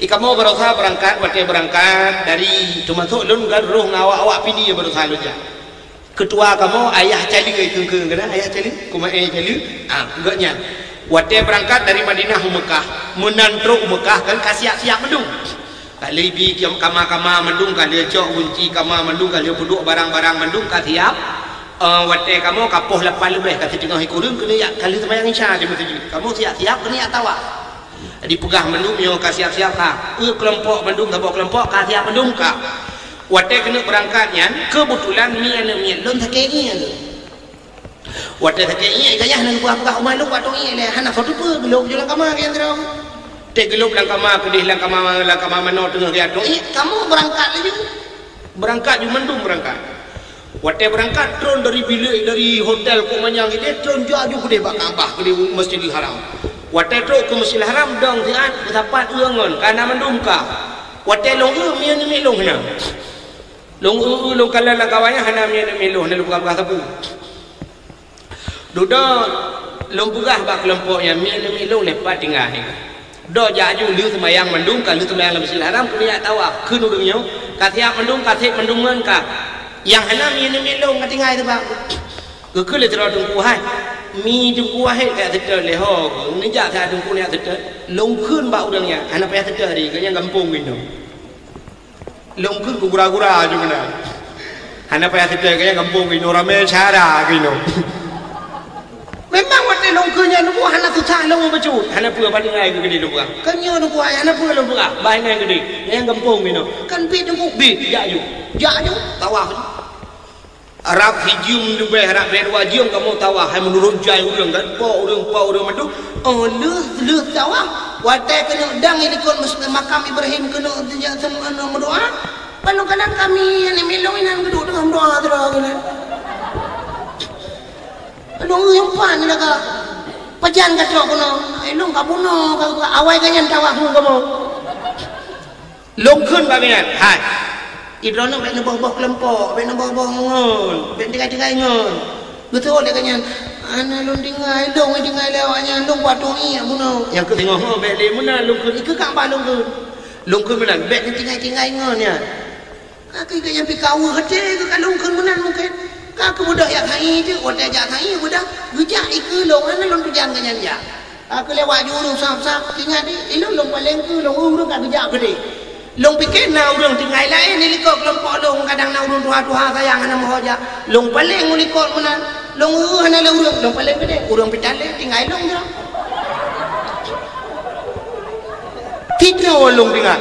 Ikamu barosa berangkat waktu berangkat dari cuma tu lun garuh ngawak pini barosa lu ja. Ketua kamu ayah cali ke kena ayah cali kuma cali enggaknya. Waktu berangkat dari Madinah ke Mekah, menantro Mekah kan kasih siap mendung. Kali bi kama mendung kali cok kunci kama mendung kali duduk barang-barang mendung kasih siap. Waktu kamu kapoh lepas lebih kasih tengah ikurung kena ya kali semayang isya di masjid. Kamu siap-siap kena ya tawa. Dipegah mendung yo kasih siap kah. Kelompok mendung kelompok kelompok kasih siap mendung kah. Waktu kena berangkatnya kebetulan mian lon takenya. Waktu takenya kaya nak buah umai lu waktu ini leh anak satu pun gelap jalan kamar yang terang. Tek gelap lang kamar kedih lang kamar mana tengah dia tu. Kamu berangkat lagi. Berangkat ju mendung berangkat. Waktu berangkat drone dari bilik dari hotel ku manyang ini drone jauh kedih Ka'bah kedih Masjidil Haram. Waktu tu ke Masjidil Haram dong sian dapat uangan karena mendung kah. Waktu long mian ni long hana. Long kalau lang kawannya hana mian long hana buka sapu. Duduk lompugah bak kelompok yang minum lepas tinggal ni. Do jaju liu semayang mendung kalau semayang dalam Masjidil Haram punya tawaf kun udungnya katiak mendung katik mendungan ka. Yang hana minum tinggal tu bak. Ke le terus tunggu hai. Mi tunggu hai kat teter leho. Ni jak saya tunggu ni teter. Long kun bak udangnya. Hana payah teter di kaya kampung gitu. Long kun gura-gura juga na. Hana payah teter kaya kampung gitu ramai cara gitu. Memang waktu longkanya nunggu hana susah long bercut. Hana pura pada ngai ke gede longga. Kanyo nunggu hana pura longga. Baik ngai gede. Yang kampung ni no. Kan bit nunggu bit jaju. Jaju tawaf. Arab hijum lebih harap berwa jium kamu tawaf hai menurun jai urang kan. Po urang madu. Oh lu tawaf. Waktu kena dang ikut makam Ibrahim kena semua berdoa. Kalau kanan kami yang melong inan kedua dengan doa terus kan. Long yang pan ni ka pajan ka tro kono ai long ka buno ka awai ka nyan tawak mo ka mo long khun ba ben hai ibron no ben boh kelompok ben boh ngon ben tigai ngon betul le ka nyan ana long dingai lewanya long watu ni buno yang ke tengok ho ben le muna long khun ikut ka ba long khun menan ben tigai ngon ya ka ke yang pi kau hete ka long khun menan mungkin Aku budak yang hai je, orang yang hai budak, gejak ikut long, mana long tujuan kenyan ya. Aku lewat juru sap tinggal di, long paling ke long urung kat gejak gede. Long pikir na urung tinggal lain, ni likok kelompok long kadang na urung tuha sayang hana mohoja. Long paling likok mana, long hana long paling gede, urung pitale tinggal long je. Tidak long tinggal,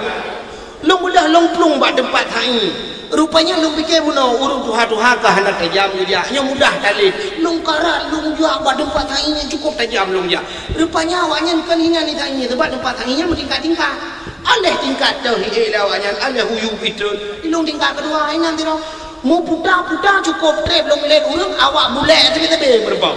long mudah long plung bak tempat hai. Rupanya long pikir buno urung tuha kah hendak tajam dia hanya mudah tali long karat long jual buat tempat tanginya cukup tajam long ja rupanya awaknya kan hina ni tanginya sebab tempat tanginya bertingkat-tingkat aleh tingkat dah ni awaknya aleh huyung itu long tingkat kedua ini nanti dong mau putar cukup trip long lek urung awak bulek tebe berbau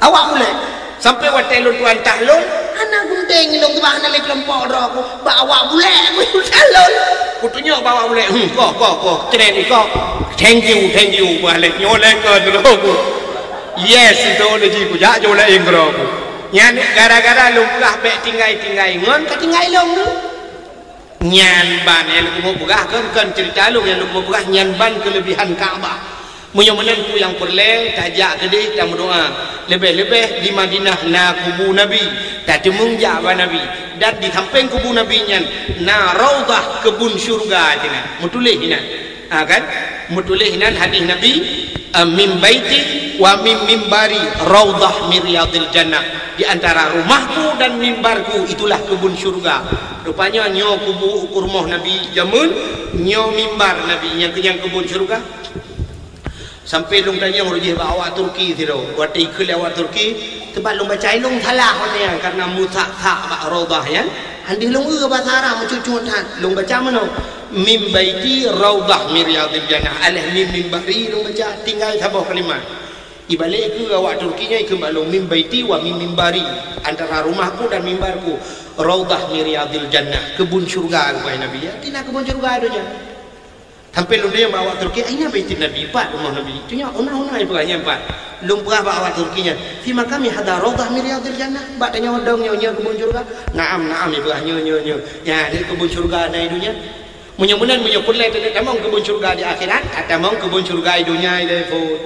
awak bulek sampai waktu long tuan tahlon anak gunting long tu bahana lek kelompok ro aku bawa bulek aku tahlon kutunya bawa boleh kok tren ni kok thank you balik nyolek ke dulu yes itu lagi ku jak jolek ingro nyan gara-gara lungkah bek tinggai ngon ketinggai long tu nyan ban yang lu mau pegah kan cerita lu yang lu mau pegah nyan ban kelebihan Ka'bah punya menentu yang perle tajak kedih dan berdoa lebih-lebih di Madinah na kubu Nabi tak temungja ba Nabi dan di samping kubu Nabi nya na raudhah kebun syurga tina mutulih hinan kan mutulih hinan hadis Nabi min baiti wa min mimbari raudhah min riyadil jannah di antara rumahku dan mimbarku itulah kebun syurga rupanya nyo kubu kurmoh Nabi jamun nyo mimbar Nabi yang kebun syurga sampai long tanya urujih bawa Turki tiro waktu ikut lewat Turki tempat long baca long salah honya karena mutak bak raudhah ya handi long bahasa Arab mencucuk tan long baca mana mim baiti raudhah min riyadil jannah alih min mimbari long baca tinggal sabah kalimat ibalik ke awak Turkinya ke balong min baiti wa min mimbari, antara rumahku dan mimbarku raudhah min riyadil jannah, kebun syurga kepada Nabi ya. Tina kebun syurga adanya. Sampai lu dia bawa Turki, ini baitin Nabi 4 rumah Nabi. Itunya una-una ibahnya 4. Lum pernah bawa Turkinya. Fi makami hada raudhah min riyadil jannah. Bak tanya odong nyonya kebun syurga. Naam ibahnya nyonya. Ya, dia kebun syurga ada dunia. Munya-munan munya pulai tadi tamang kebun syurga di akhirat, tamang kebun syurga di dunia ile pun.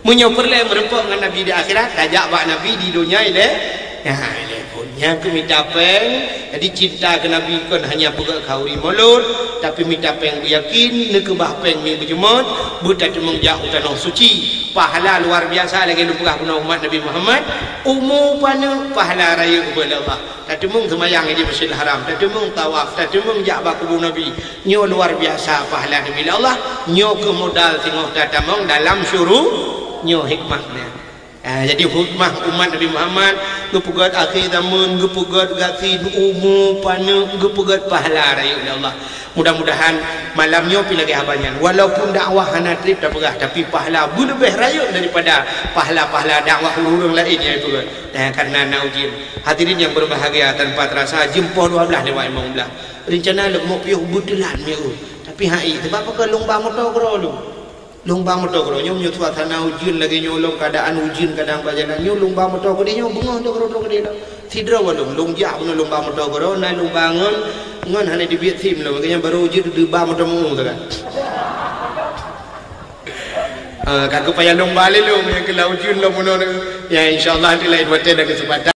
Munya pulai merempok dengan Nabi di akhirat, tajak bak Nabi di dunia ile. Ya, ile pun. Yang minta peng, jadi cinta ke Nabi kan hanya pegang kauri mulut, tapi minta peng yakin nak bah peng mi berjemut, buta temung jauh tanah suci. Pahala luar biasa lagi lu pegah guna umat Nabi Muhammad. Umum pana pahala raya kepada Allah. Tak temung semayang di Masjidil Haram, tak temung tawaf, tak temung ja'bah kubur Nabi. Nyo luar biasa pahala Nabi Allah. Nyo ke modal tengok tatamong dalam syuruh nyo hikmahnya. Jadi hikmah umat Nabi Muhammad gepugat akhir zaman, gepugat gatin umum pana, gepugat pahala raya Allah. Mudah-mudahan malamnya pi lagi habanyan, walaupun dakwah hana trip tak pegah, tapi pahala lebih raya daripada pahala-pahala dakwah orang lain ya itu kan. Karena naujin hadirin yang berbahagia, tanpa terasa jempol 12 lewat 15 rencana mau piuh budelan ya tapi hai sebab apa lomba motor lu lomba motor kro nyom nyut suasana ujian lagi nyolong keadaan ujian kadang bajalan nyom lomba motor kro dia nyom bengong tu kro dia sidra walung longjak pun lomba motor kro na lomba ngon hanya dibiat tim lo makanya baru ujian di ba motor mu tu kan kagak payah lomba le lo yang ke ujian lo mono ya insyaallah nanti lain waktu ada kesempatan.